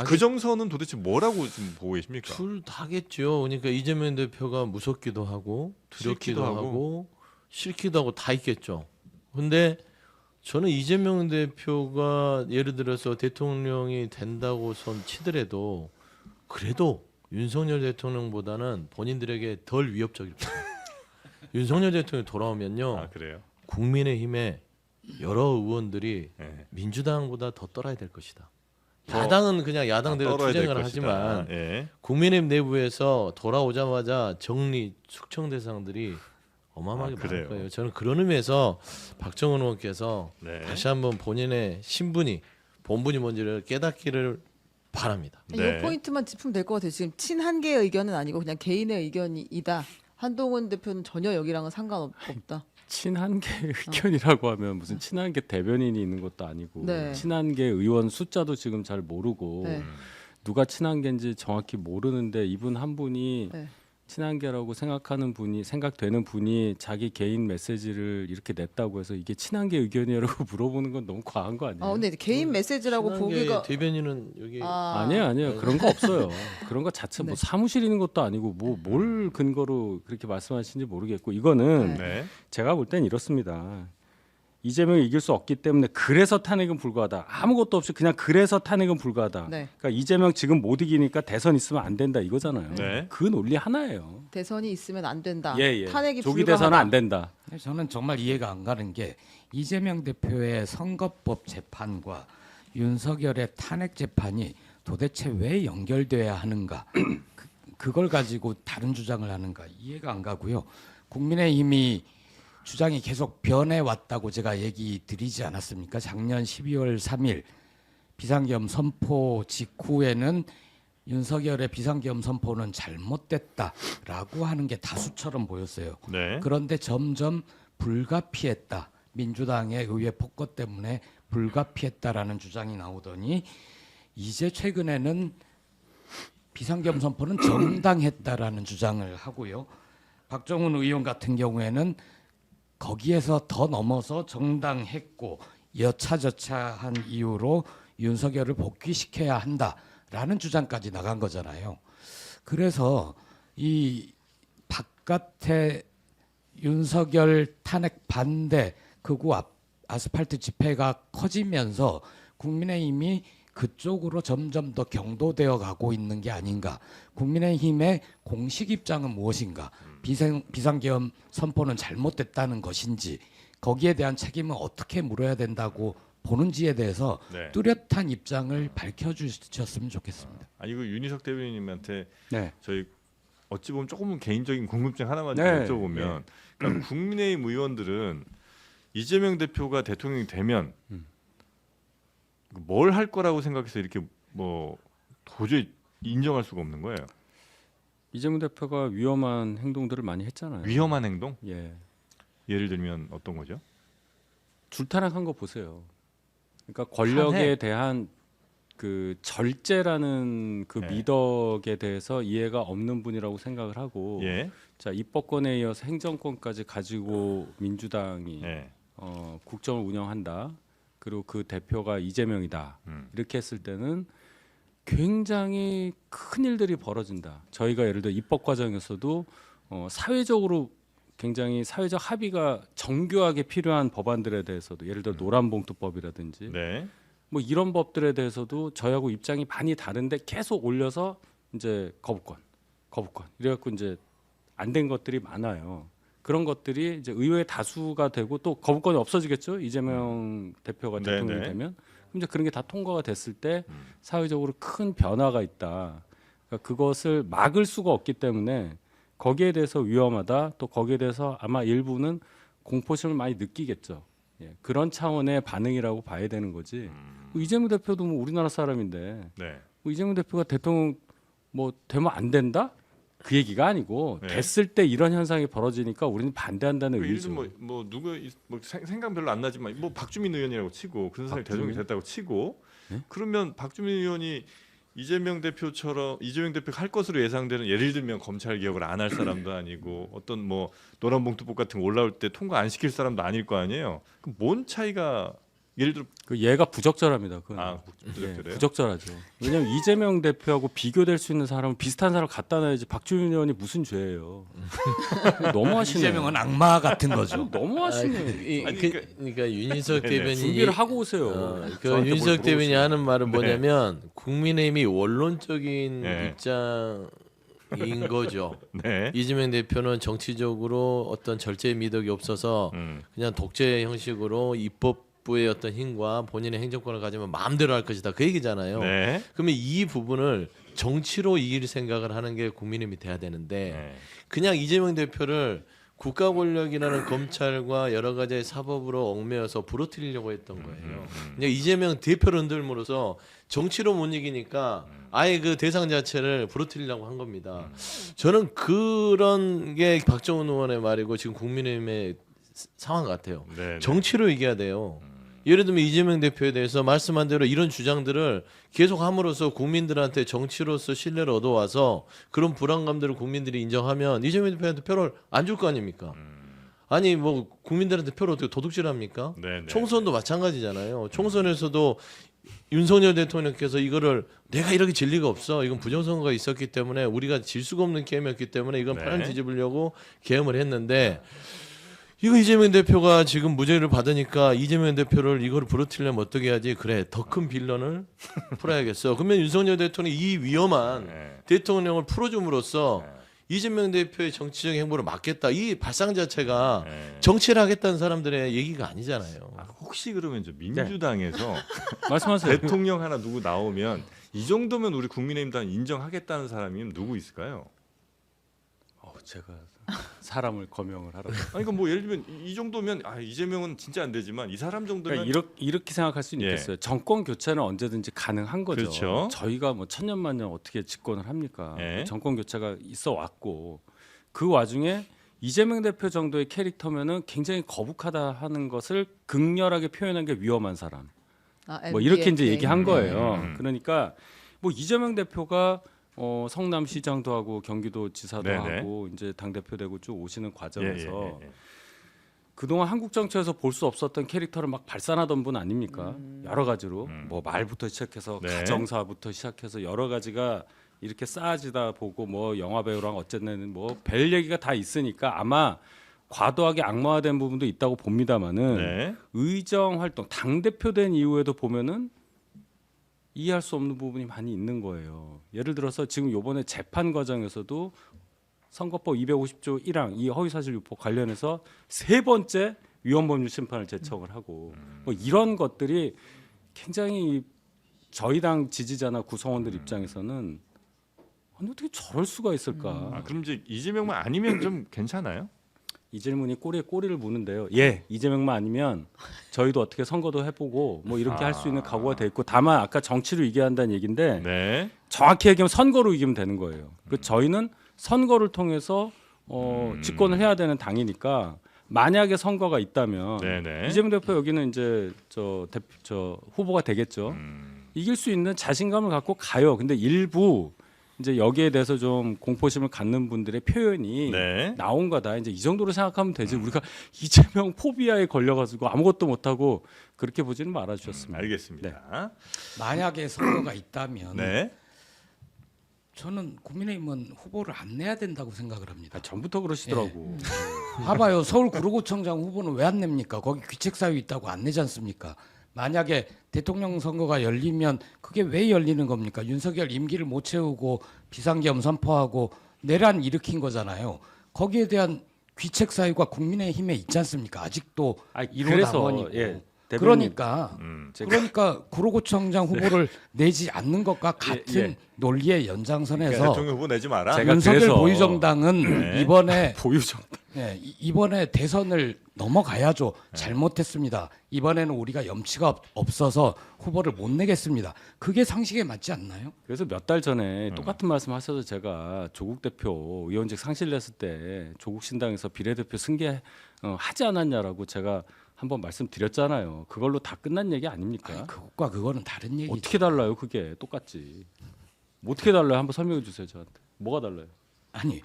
그 정서는 도대체 뭐라고 지금 보고 계십니까? 둘 다겠죠. 그러니까 이재명 대표가 무섭기도 하고 두렵기도 싫기도 하고 싫기도 하고 다 있겠죠. 근데 저는 이재명 대표가 예를 들어서 대통령이 된다고 손 치더라도 그래도 윤석열 대통령보다는 본인들에게 덜 위협적일 거예요. 윤석열 대통령이 돌아오면요. 아 그래요? 국민의힘의 여러 의원들이 네. 민주당보다 더 떨어야 될 것이다. 야당은 그냥 야당대로 떨어야 될 투쟁을 것이다. 하지만 예. 국민의힘 내부에서 돌아오자마자 정리 숙청 대상들이 어마어마하게 그래요? 많을 거예요. 저는 그런 의미에서 박정훈 의원께서 네. 다시 한번 본인의 신분이 본분이 뭔지를 깨닫기를 바랍니다. 네. 이 포인트만 짚으면 될 것 같아요. 지금 친한계의 의견은 아니고 그냥 개인의 의견이다. 한동훈 대표는 전혀 여기랑은 상관없다. 친한계 의견이라고 하면 무슨 친한계 대변인이 있는 것도 아니고 네. 친한계 의원 숫자도 지금 잘 모르고 네. 누가 친한계인지 정확히 모르는데 이분 한 분이 네. 친한계라고 생각되는 분이 자기 개인 메시지를 이렇게 냈다고 해서 이게 친한계 의견이라고 물어보는 건 너무 과한 거 아니에요? 근데 개인 메시지라고 친한계 보기가 대변인은 여기 아니에요. 그런 거 없어요. 그런 거 자체 뭐 네. 사무실 있는 것도 아니고 뭐 뭘 근거로 그렇게 말씀하시는지 모르겠고 이거는 네. 제가 볼 땐 이렇습니다. 이재명이 이길 수 없기 때문에 그래서 탄핵은 불가하다. 아무것도 없이 그냥 그래서 탄핵은 불가하다. 네. 그러니까 이재명 지금 못 이기니까 대선 있으면 안 된다 이거잖아요. 네. 그 논리 하나예요. 대선이 있으면 안 된다. 예. 탄핵이 조기 불가하다. 대선은 안 된다. 저는 정말 이해가 안 가는 게 이재명 대표의 선거법 재판과 윤석열의 탄핵 재판이 도대체 왜 연결돼야 하는가? 그걸 가지고 다른 주장을 하는가 이해가 안 가고요. 국민의힘이 주장이 계속 변해 왔다고 제가 얘기 드리지 않았습니까? 작년 12월 3일 비상계엄 선포 직후에는 윤석열의 비상계엄 선포는 잘못됐다라고 하는 게 다수처럼 보였어요. 네. 그런데 점점 불가피했다. 민주당의 의회 폭거 때문에 불가피했다라는 주장이 나오더니 이제 최근에는 비상계엄 선포는 정당했다라는 주장을 하고요. 박정훈 의원 같은 경우에는 거기에서 더 넘어서 정당했고 여차저차한 이유로 윤석열을 복귀시켜야 한다라는 주장까지 나간 거잖아요. 그래서 이 바깥에 윤석열 탄핵 반대 극우 아스팔트 집회가 커지면서 국민의힘이 그쪽으로 점점 더 경도되어 가고 있는 게 아닌가. 국민의힘의 공식 입장은 무엇인가. 비상계엄 선포는 잘못됐다는 것인지 거기에 대한 책임은 어떻게 물어야 된다고 보는지에 대해서 네. 뚜렷한 입장을 밝혀주셨으면 좋겠습니다. 아니 그 윤희석 대변인님한테 네. 저희 어찌 보면 조금은 개인적인 궁금증 하나만 네. 여쭤보면, 그러니까 국민의힘 의원들은 이재명 대표가 대통령이 되면 뭘 할 거라고 생각해서 이렇게 뭐 도저히 인정할 수가 없는 거예요. 이재명 대표가 위험한 행동들을 많이 했잖아요. 위험한 행동? 예. 예를 들면 어떤 거죠? 줄타락한 거 보세요. 그러니까 권력에 탄핵? 대한 그 절제라는 그 네. 미덕에 대해서 이해가 없는 분이라고 생각을 하고 예. 자 입법권에 이어서 행정권까지 가지고 민주당이 예. 국정을 운영한다. 그리고 그 대표가 이재명이다. 이렇게 했을 때는 굉장히 큰 일들이 벌어진다. 저희가 예를 들어 입법 과정에서도 사회적으로 굉장히 사회적 합의가 정교하게 필요한 법안들에 대해서도 예를 들어 노란봉투법이라든지 네. 뭐 이런 법들에 대해서도 저희하고 입장이 많이 다른데 계속 올려서 이제 거부권 이래갖고 이제 안 된 것들이 많아요. 그런 것들이 이제 의회의 다수가 되고 또 거부권이 없어지겠죠. 이재명 대표가 네, 대통령이 네. 되면 그럼 이제 그런 게 다 통과가 됐을 때 사회적으로 큰 변화가 있다. 그러니까 그것을 막을 수가 없기 때문에 거기에 대해서 위험하다. 또 거기에 대해서 아마 일부는 공포심을 많이 느끼겠죠. 예, 그런 차원의 반응이라고 봐야 되는 거지. 뭐 이재명 대표도 뭐 우리나라 사람인데 네. 뭐 이재명 대표가 대통령 뭐 되면 안 된다? 그 얘기가 아니고 네. 됐을 때 이런 현상이 벌어지니까 우리는 반대한다는 예를 의미죠. 들면 뭐 누구 뭐 생각 별로 안 나지만 뭐 박주민 의원이라고 치고 그런 사람이 박주민? 대통령이 됐다고 치고 네? 그러면 박주민 의원이 이재명 대표처럼 이재명 대표가 할 것으로 예상되는 예를 들면 검찰 개혁을 안 할 사람도 아니고 어떤 뭐 노란봉투법 같은 거 올라올 때 통과 안 시킬 사람도 아닐 거 아니에요. 그럼 뭔 차이가 예를 들어 그 얘가 부적절합니다. 그건. 부적절해요? 부적절하죠. 왜냐하면 이재명 대표하고 비교될 수 있는 사람은 비슷한 사람 갖다 놔야지. 박주민 의원이 무슨 죄예요? 너무하시네. 이재명은 악마 같은 거죠. 너무하시네. 아니, 그러니까 윤희석 네네. 대변인이 준비를 하고 오세요. 그 저한테 뭘 윤희석 대변인이 물어보시면. 하는 말은 네. 뭐냐면 국민의힘이 원론적인 네. 입장인 거죠. 네. 이재명 대표는 정치적으로 어떤 절제 미덕이 없어서 그냥 독재 형식으로 입법부의 어떤 힘과 본인의 행정권을 가지면 마음대로 할 것이다. 그 얘기잖아요. 네. 그러면 이 부분을 정치로 이길 생각을 하는 게 국민의힘이 돼야 되는데 네. 그냥 이재명 대표를 국가 권력이라는 검찰과 여러 가지의 사법으로 얽매여서 부러뜨리려고 했던 거예요. 그냥 이재명 대표를 흔들므로써 정치로 못 이기니까 아예 그 대상 자체를 부러뜨리려고 한 겁니다. 저는 그런 게 박정훈 의원의 말이고 지금 국민의힘의 상황 같아요. 네. 정치로 이겨야 돼요. 예를 들면 이재명 대표에 대해서 말씀한 대로 이런 주장들을 계속 함으로써 국민들한테 정치로서 신뢰를 얻어와서 그런 불안감들을 국민들이 인정하면 이재명 대표한테 표를 안 줄 거 아닙니까? 아니 뭐 국민들한테 표를 어떻게 도둑질합니까? 네. 총선도 마찬가지잖아요. 총선에서도 윤석열 대통령께서 이거를 내가 이렇게 질 리가 없어. 이건 부정선거가 있었기 때문에 우리가 질 수가 없는 게임이었기 때문에 이건 네. 판을 뒤집으려고 계엄을 했는데 이거 이재명 대표가 지금 무죄를 받으니까 이재명 대표를 이걸 부러뜨리려면 어떻게 하지? 그래 더 큰 빌런을 풀어야겠어. 그러면 윤석열 대통령이 이 위험한 네. 대통령을 풀어줌으로써 이재명 대표의 정치적 행보를 막겠다. 이 발상 자체가 네. 정치를 하겠다는 사람들의 얘기가 아니잖아요. 혹시 그러면 저 민주당에서 말씀하세요. 대통령 하나 누구 나오면 이 정도면 우리 국민의힘당 인정하겠다는 사람이 누구 있을까요? 제가 사람을 거명을 하라고. 아니 그러니까 뭐 예를 들면 이 정도면 이재명은 진짜 안 되지만 이 사람 정도면 그러니까 이렇게 생각할 수는 예. 있겠어요. 정권 교체는 언제든지 가능한 거죠. 그렇죠. 저희가 뭐 천년만년 어떻게 집권을 합니까? 예. 정권 교체가 있어 왔고 그 와중에 이재명 대표 정도의 캐릭터면은 굉장히 거북하다 하는 것을 극렬하게 표현한 게 위험한 사람. 뭐 이렇게 이제 얘기한 거예요. 그러니까 뭐 이재명 대표가 성남시장도 하고 경기도지사도 네네. 하고 이제 당 대표 되고 쭉 오시는 과정에서 예. 그동안 한국 정치에서 볼 수 없었던 캐릭터를 막 발산하던 분 아닙니까? 여러 가지로 뭐 말부터 시작해서 네. 가정사부터 시작해서 여러 가지가 이렇게 쌓아지다 보고 뭐 영화 배우랑 어쨌든 뭐 별 얘기가 다 있으니까 아마 과도하게 악마화된 부분도 있다고 봅니다만은 네. 의정 활동 당 대표 된 이후에도 보면은 이해할 수 없는 부분이 많이 있는 거예요. 예를 들어서 지금 요번에 재판 과정에서도 선거법 250조 1항 이 허위사실 유포 관련해서 세 번째 위헌법률 심판을 제청을 하고 뭐 이런 것들이 굉장히 저희 당 지지자나 구성원들 입장에서는 아니 어떻게 저럴 수가 있을까? 그럼 이제 이재명만 아니면 좀 괜찮아요? 이 질문이 꼬리에 꼬리를 무는데요. 예, 이재명만 아니면 저희도 어떻게 선거도 해보고 뭐 이렇게 할 수 있는 각오가 돼 있고 다만 아까 정치로 이겨야 한다는 얘기인데 네. 정확히 얘기하면 선거로 이기면 되는 거예요. 그 저희는 선거를 통해서 집권을 해야 되는 당이니까 만약에 선거가 있다면 네네. 이재명 대표 여기는 이제 저 후보가 되겠죠. 이길 수 있는 자신감을 갖고 가요. 근데 일부 이제 여기에 대해서 좀 공포심을 갖는 분들의 표현이 네. 나온 거다. 이제 이 정도로 생각하면 되지. 우리가 이재명 포비아에 걸려가지고 아무것도 못하고 그렇게 보지는 말아주셨습니다. 알겠습니다. 만약에 선거가 있다면 네. 저는 국민의힘은 후보를 안 내야 된다고 생각을 합니다. 전부터 그러시더라고. 봐봐요. 서울 구로구청장 후보는 왜 안 냅니까? 거기 귀책 사유 있다고 안 내지 않습니까? 만약에 대통령 선거가 열리면 그게 왜 열리는 겁니까? 윤석열 임기를 못 채우고 비상계엄 선포하고 내란 일으킨 거잖아요. 거기에 대한 귀책 사유가 국민의힘에 있지 않습니까? 아직도 아니, 1호 그래서, 당원이고. 예, 대변인. 그러니까 제가- 그러니까 구로구청장 후보를 내지 않는 것과 같은 예. 논리의 연장선에서 그러니까 대통령 후보 내지 마라. 제가 윤석열 그래서- 보유정당은 네. 이번에 보유정. 이번에 대선을 넘어가야죠. 잘못했습니다. 이번에는 우리가 염치가 없어서 후보를 못 내겠습니다. 그게 상식에 맞지 않나요? 그래서 몇 달 전에 똑같은 말씀하셔서 제가 조국 대표 의원직 상실냈을 때 조국 신당에서 비례대표 승계 하지 않았냐라고 제가 한번 말씀드렸잖아요. 그걸로 다 끝난 얘기 아닙니까? 아니, 그것과 그거는 다른 얘기죠. 어떻게 달라요? 그게 똑같지. 어떻게 달라요? 한번 설명해 주세요 저한테. 뭐가 달라요? 아니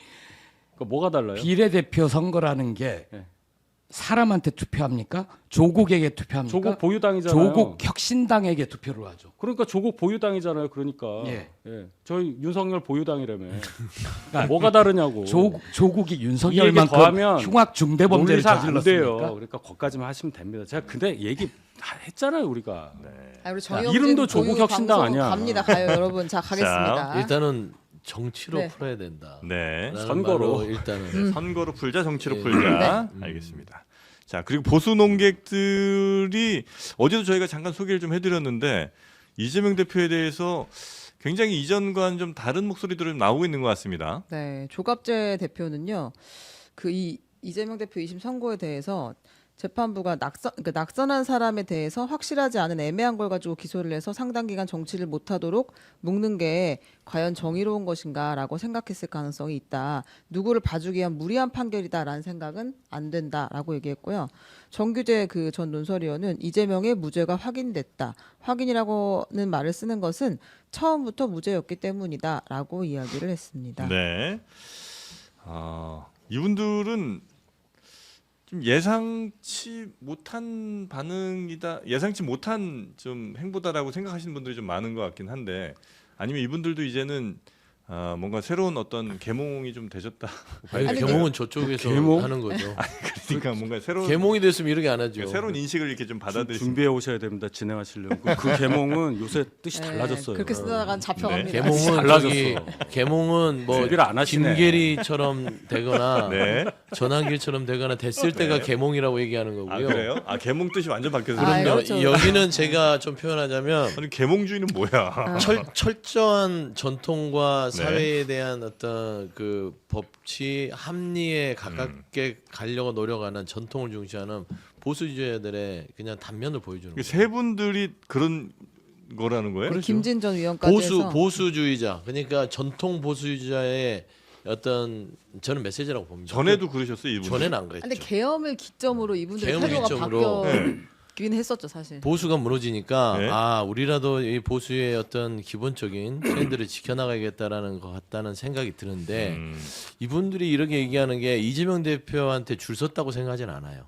그러니까 뭐가 달라요? 비례대표 선거라는 게 네. 사람한테 투표합니까? 조국에게 투표합니까? 조국 보유당이잖아요. 조국 혁신당에게 투표를 하죠. 그러니까 조국 보유당이잖아요. 그러니까 예. 저희 윤석열 보유당이라며. 뭐가 다르냐고. 조국이 이에게 윤석열만큼 더하면 흉악 중대범죄를 논리상 안 돼요. 저질렀습니까? 그러니까 거기까지만 하시면 됩니다. 제가 근데 얘기 다 했잖아요 우리가. 아, 우리 자, 정영진 이름도 조국 보유 혁신당 방송 아니야. 갑니다. 가요 여러분. 자 가겠습니다. 일단은 정치로 네. 풀어야 된다. 네. 라는 선거로. 말로 일단은 선거로 풀자, 정치로 예. 풀자. 알겠습니다. 자, 그리고 보수 농객들이 어제도 저희가 잠깐 소개를 좀 해드렸는데 이재명 대표에 대해서 굉장히 이전과는 좀 다른 목소리들이 나오고 있는 것 같습니다. 네, 조갑재 대표는요. 그 이재명 대표 2심 선고에 대해서 재판부가 낙선한 사람에 대해서 확실하지 않은 애매한 걸 가지고 기소를 해서 상당 기간 정치를 못하도록 묶는 게 과연 정의로운 것인가라고 생각했을 가능성이 있다. 누구를 봐주기 위한 무리한 판결이다라는 생각은 안 된다라고 얘기했고요. 정규재 그 전 논설위원은 이재명의 무죄가 확인됐다. 확인이라고는 말을 쓰는 것은 처음부터 무죄였기 때문이다라고 이야기를 했습니다. 네. 이분들은 좀 예상치 못한 반응이다, 예상치 못한 좀 행보다라고 생각하시는 분들이 좀 많은 것 같긴 한데, 아니면 이분들도 이제는 뭔가 새로운 어떤 계몽이 좀 되셨다. 아니, 아니, 계몽은 저쪽에서 계몽? 하는 거죠. 그러니까 뭔가 새로운 계몽이 됐으면 이렇게 안 하죠. 새로운 인식을 이렇게 좀 받아들이신. 준비해 오셔야 됩니다. 진행하시려고. 그 계몽은 요새 뜻이 네, 달라졌어요. 그렇게 쓰다가 잡혀갑니다. 네. 계몽은 달라졌어. 계몽은 뭐 준비를 안 하시네. 김계리처럼 되거나 네. 전환길처럼 되거나 됐을 때가 네. 계몽이라고 얘기하는 거고요. 아 그래요? 계몽 뜻이 완전 바뀌어서. 아, 그럼요. 그렇죠. 여기는 제가 좀 표현하자면 아니 계몽주의는 뭐야? 철저한 전통과 네. 사회에 대한 어떤 그 법치 합리에 가깝게 가려고 노력하는 전통을 중시하는 보수주의자들의 그냥 단면을 보여주는 거예요. 세 분들이 그런 거라는 거예요? 우리 김진 전 위원까지 해서 보수주의자, 그러니까 전통 보수주의자의 어떤 저는 메시지라고 봅니다. 전에도 그러셨어요 이분. 전에는 안 그랬죠. 근데 계엄을 기점으로 이분들의 계엄을 태도가 기점으로. 바뀌긴 했었죠 사실. 보수가 무너지니까 네. 우리라도 이 보수의 어떤 기본적인 트렌드를 지켜나가야겠다라는 것 같다는 생각이 드는데 이분들이 이렇게 얘기하는 게 이재명 대표한테 줄 섰다고 생각하진 않아요.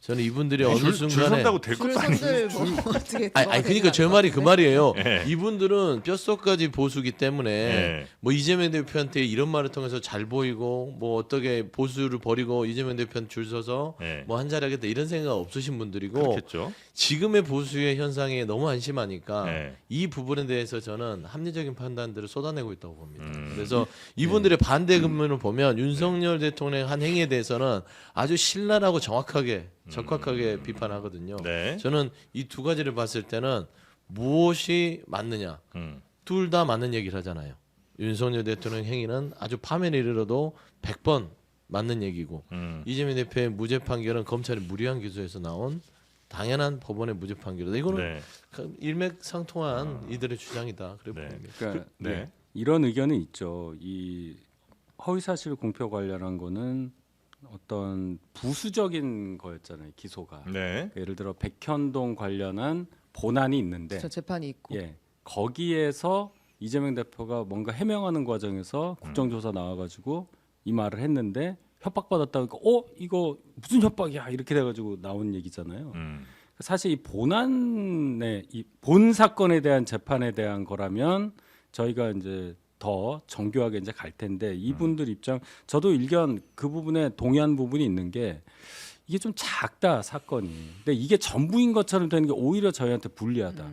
저는 이분들이 어느 줄 순간에 선다고 될 줄 것도 아니고. 선들 뭐 어떻게 아니 그러니까 제 말이 그 말이에요. 네. 이분들은 뼛속까지 보수기 때문에 네. 뭐 이재명 대표한테 이런 말을 통해서 잘 보이고 뭐 어떻게 보수를 버리고 이재명 대표한테 줄 서서 네. 뭐 한자리 하겠다 이런 생각 없으신 분들이고 그렇겠죠. 지금의 보수의 현상에 너무 안심하니까 네. 이 부분에 대해서 저는 합리적인 판단들을 쏟아내고 있다고 봅니다. 음. 그래서 이분들의 반대 근면을 보면 윤석열 대통령의 한 행위에 대해서는 아주 신랄하고 정확하게 적확하게 비판하거든요. 네. 저는 이 두 가지를 봤을 때는 무엇이 맞느냐 둘 다 맞는 얘기를 하잖아요. 윤석열 대통령 행위는 아주 파면에 이르러도 100번 맞는 얘기고 이재명 대표의 무죄 판결은 검찰이 무리한 기소에서 나온 당연한 법원의 무죄 판결이다. 이거는 네. 일맥상통한 이들의 주장이다. 그래 네. 봅니다. 그러니까 네. 이런 의견은 있죠. 이 허위사실 공표 관련한 거는 어떤 부수적인 거였잖아요. 기소가. 네. 예를 들어 백현동 관련한 본안이 있는데 저 재판이 있고. 예. 거기에서 이재명 대표가 뭔가 해명하는 과정에서 국정조사 나와가지고 이 말을 했는데 협박받았다고 하니까 이거 무슨 협박이야 이렇게 돼가지고 나온 얘기잖아요. 사실 이 본안의 이 본 사건에 대한 재판에 대한 거라면 저희가 이제 더 정교하게 이제 갈 텐데 이분들 입장 저도 일견 그 부분에 동의한 부분이 있는 게 이게 좀 작다 사건이. 근데 이게 전부인 것처럼 되는 게 오히려 저희한테 불리하다.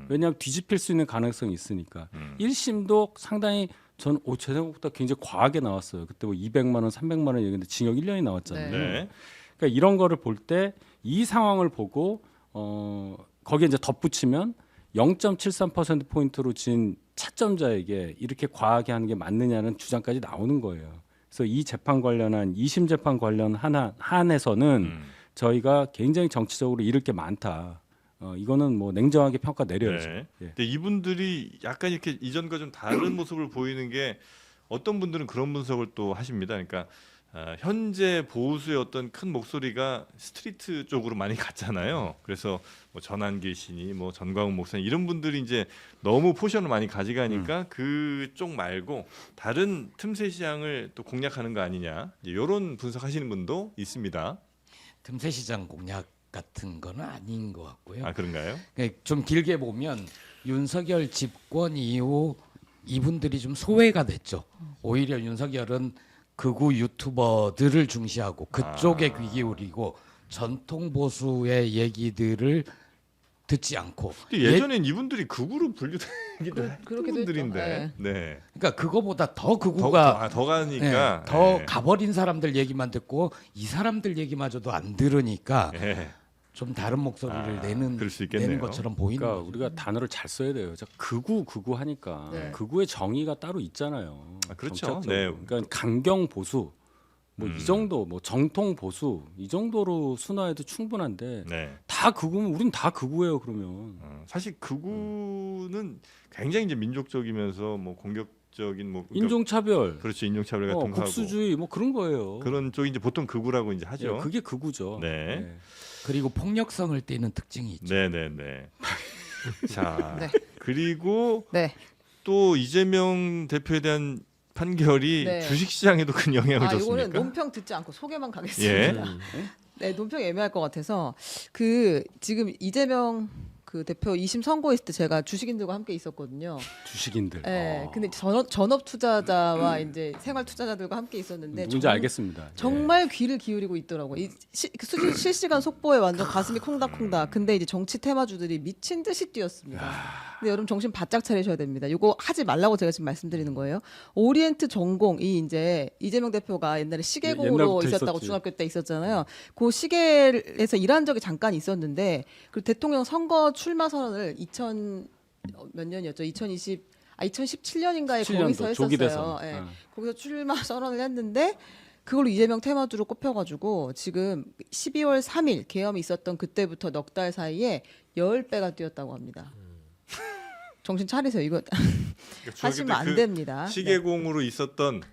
왜냐하면 뒤집힐 수 있는 가능성이 있으니까. 1심도 상당히 저는 제 생각보다 굉장히 과하게 나왔어요. 그때 뭐 200만 원, 300만 원 얘기했는데 징역 1년이 나왔잖아요. 네. 그러니까 이런 거를 볼 때 이 상황을 보고 거기에 이제 덧붙이면 0.73% 포인트로 진 차점자에게 이렇게 과하게 하는 게 맞느냐는 주장까지 나오는 거예요. 그래서 이 재판 관련한 2심 재판 관련 한에서는 저희가 굉장히 정치적으로 잃을 게 많다. 이거는 뭐 냉정하게 평가 내려야죠. 네. 예. 근데 이분들이 약간 이렇게 이전과 좀 다른 모습을 보이는 게 어떤 분들은 그런 분석을 또 하십니다. 그러니까 현재 보수의 어떤 큰 목소리가 스트리트 쪽으로 많이 갔잖아요. 그래서 뭐 전한길 씨니 뭐 전광훈 목사님 이런 분들이 이제 너무 포션을 많이 가져가니까 그쪽 말고 다른 틈새 시장을 또 공략하는 거 아니냐 이런 분석하시는 분도 있습니다. 틈새 시장 공략 같은 거는 아닌 것 같고요. 아 그런가요? 좀 길게 보면 윤석열 집권 이후 이분들이 좀 소외가 됐죠. 오히려 윤석열은 극우 유튜버들을 중시하고 그쪽에 귀 기울이고 전통 보수의 얘기들을 듣지 않고 근데 예전엔 이분들이 극우로 분류되기도 했던 그렇기도 분들인데. 했죠. 네. 그러니까 그거보다 더 극우가 더 가니까 더 네. 가버린 사람들 얘기만 듣고 이 사람들 얘기마저도 안 들으니까 네. 좀 다른 목소리를 그럴 수 있겠네요. 내는 것처럼 보이는 그러니까 거죠. 우리가 단어를 잘 써야 돼요. 극우 하니까 네. 극우의 정의가 따로 있잖아요. 그렇죠. 정책적으로. 네. 그러니까 강경 보수 뭐 이 정도 뭐 정통 보수 이 정도로 순화해도 충분한데 네. 다 극우면 우린 다 극우예요 그러면. 사실 극우는 굉장히 이제 민족적이면서 뭐 공격적인 뭐 그러니까 인종차별, 그렇죠 인종차별 같은 거 하고 국수주의 뭐 그런 거예요. 그런 쪽이 이제 보통 극우라고 이제 예, 하죠. 그게 극우죠. 네. 예. 그리고 폭력성을 띠는 특징이 있죠. 네네네. 자 네. 그리고 네. 또 이재명 대표에 대한 판결이 네. 주식시장에도 큰 영향을 이거는 줬습니까? 논평 듣지 않고 소개만 가겠습니다. 예. 네, 논평 애매할 것 같아서 지금 이재명 그 대표 2심 선고했을 때 제가 주식인들과 함께 있었거든요. 주식인들. 네, 근데 전업 투자자와 이제 생활 투자자들과 함께 있었는데 누군지 알겠습니다. 정말 귀를 기울이고 있더라고요. 실시간 속보에 완전 가슴이 콩닥콩닥. 근데 이제 정치 테마주들이 미친 듯이 뛰었습니다. 근데 여러분 정신 바짝 차리셔야 됩니다. 이거 하지 말라고 제가 지금 말씀드리는 거예요. 오리엔트 전공이 이제 이재명 대표가 옛날에 시계공으로 옛날부터 있었다고 있었지. 중학교 때 있었잖아요. 그 시계에서 일한 적이 잠깐 있었는데 그 대통령 선거 출마 선언을 몇 년이었죠? 2017년인가에 17년도 거기서 조기 했었어요. 대선. 예. 어. 거기서 출마 선언을 했는데 그걸로 이재명 테마주로 꼽혀가지고 지금 12월 3일 계엄이 있었던 그때부터 넉 달 사이에 10배가 뛰었다고 합니다. 정신 차리세요. 이거 하시면 안 됩니다. 시계공으로 있었던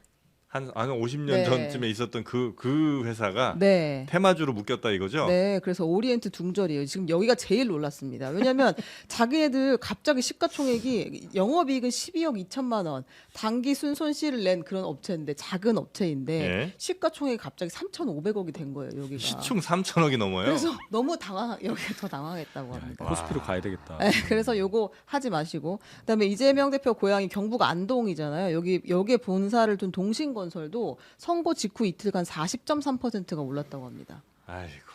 한 50년 네. 전쯤에 있었던 그 회사가 네. 테마주로 묶였다 이거죠? 네, 그래서 오리엔트 둥절이에요. 지금 여기가 제일 놀랐습니다. 왜냐하면 자기네들 갑자기 시가총액이 영업이익은 12억 2천만 원, 당기 순손실을 낸 그런 업체인데 작은 업체인데 네. 시가총액이 갑자기 3,500억이 된 거예요. 여기가. 시총 3천억이 넘어요. 그래서 너무 여기가 더 당황했다고 합니다. 호스피로 가야 되겠다. 네, 그래서 요거 하지 마시고 그다음에 이재명 대표 고향이 경북 안동이잖아요. 여기에 본사를 둔 동신건설도 선거 직후 이틀간 40.3%가 올랐다고 합니다. 아이고.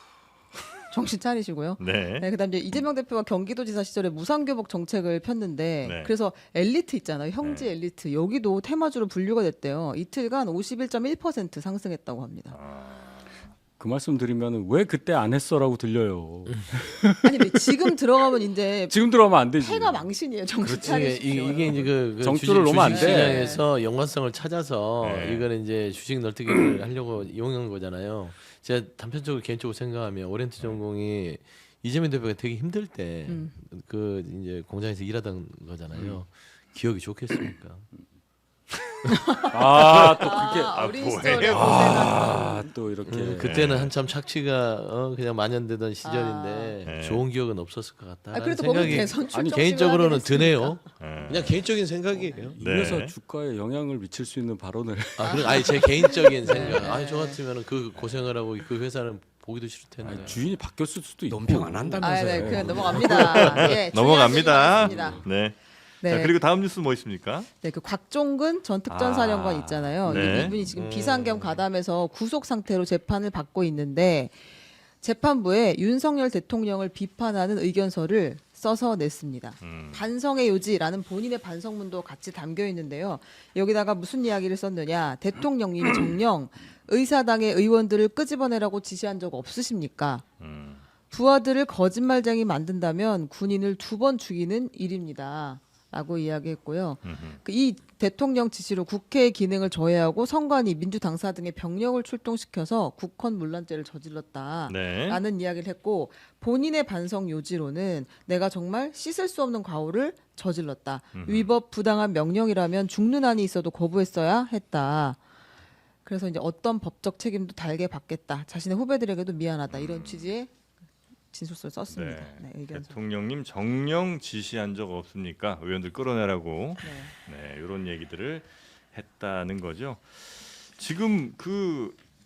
정신 차리시고요. 네. 네, 그다음에 이제 이재명 대표가 경기도지사 시절에 무상교복 정책을 폈는데 네. 그래서 엘리트 있잖아요. 형제 엘리트 여기도 테마주로 분류가 됐대요. 이틀간 51.1% 상승했다고 합니다. 그 말씀 드리면 왜 그때 안 했어라고 들려요. 아니 근데 지금 들어가면 이제 지금 들어가면 안 되지. 패가 망신이에요. 정신 이게, 차리십시오. 이게 이제 그 정투를 놓으면 안 돼. 시장에서 연관성을 찾아서 네. 이거는 이제 주식 널뛰기를 하려고 이용한 거잖아요. 제가 단편적으로 개인적으로 생각하면 오리엔트 전공이 이재명 대표가 되게 힘들 때 그 이제 공장에서 일하던 거잖아요. 기억이 좋겠습니까? 또 그게 어린 뭐예요? 시절에 고생한 또 이렇게 그때는 한참 착취가 그냥 만연되던 시절인데 네. 좋은 기억은 없었을 것 같다. 그래도 거기 생각이 대선 출정 개인적으로는 시간에 드네요. 네. 그냥 개인적인 생각이에요. 이래서 네. 주가에 영향을 미칠 수 있는 발언을 아니 제 개인적인 생각. 아니 저 같으면 그 고생을 하고 그 회사는 보기도 싫을 텐데. 아니, 주인이 바뀌었을 수도 있고 논평 안 한다면서요. 네, 그냥 넘어갑니다. 예, 넘어갑니다. 중요한 얘기 많습니다. 네. 네. 자, 그리고 다음 뉴스 뭐 있습니까? 네, 그 곽종근 전 특전사령관 있잖아요. 네. 이분이 지금 비상겸 가담해서 구속 상태로 재판을 받고 있는데 재판부에 윤석열 대통령을 비판하는 의견서를 써서 냈습니다. 반성의 요지라는 본인의 반성문도 같이 담겨 있는데요. 여기다가 무슨 이야기를 썼느냐? 대통령님이 정녕 의사당의 의원들을 끄집어내라고 지시한 적 없으십니까? 부하들을 거짓말쟁이 만든다면 군인을 2번 죽이는 일입니다. 라고 이야기했고요. 이 대통령 지시로 국회의 기능을 저해하고 선관위, 민주당사 등의 병력을 출동시켜서 국헌문란죄를 저질렀다라는 네. 이야기를 했고 본인의 반성 요지로는 내가 정말 씻을 수 없는 과오를 저질렀다. 위법 부당한 명령이라면 죽는 한이 있어도 거부했어야 했다. 그래서 이제 어떤 법적 책임도 달게 받겠다. 자신의 후배들에게도 미안하다. 이런 취지의 진술서를 썼습니다. 네, 의견서. 대통령님 정령 지시한 적 없습니까? 의원들 끌어내라고. 네. 네, 이런 얘기들을 했다는 거죠. 지금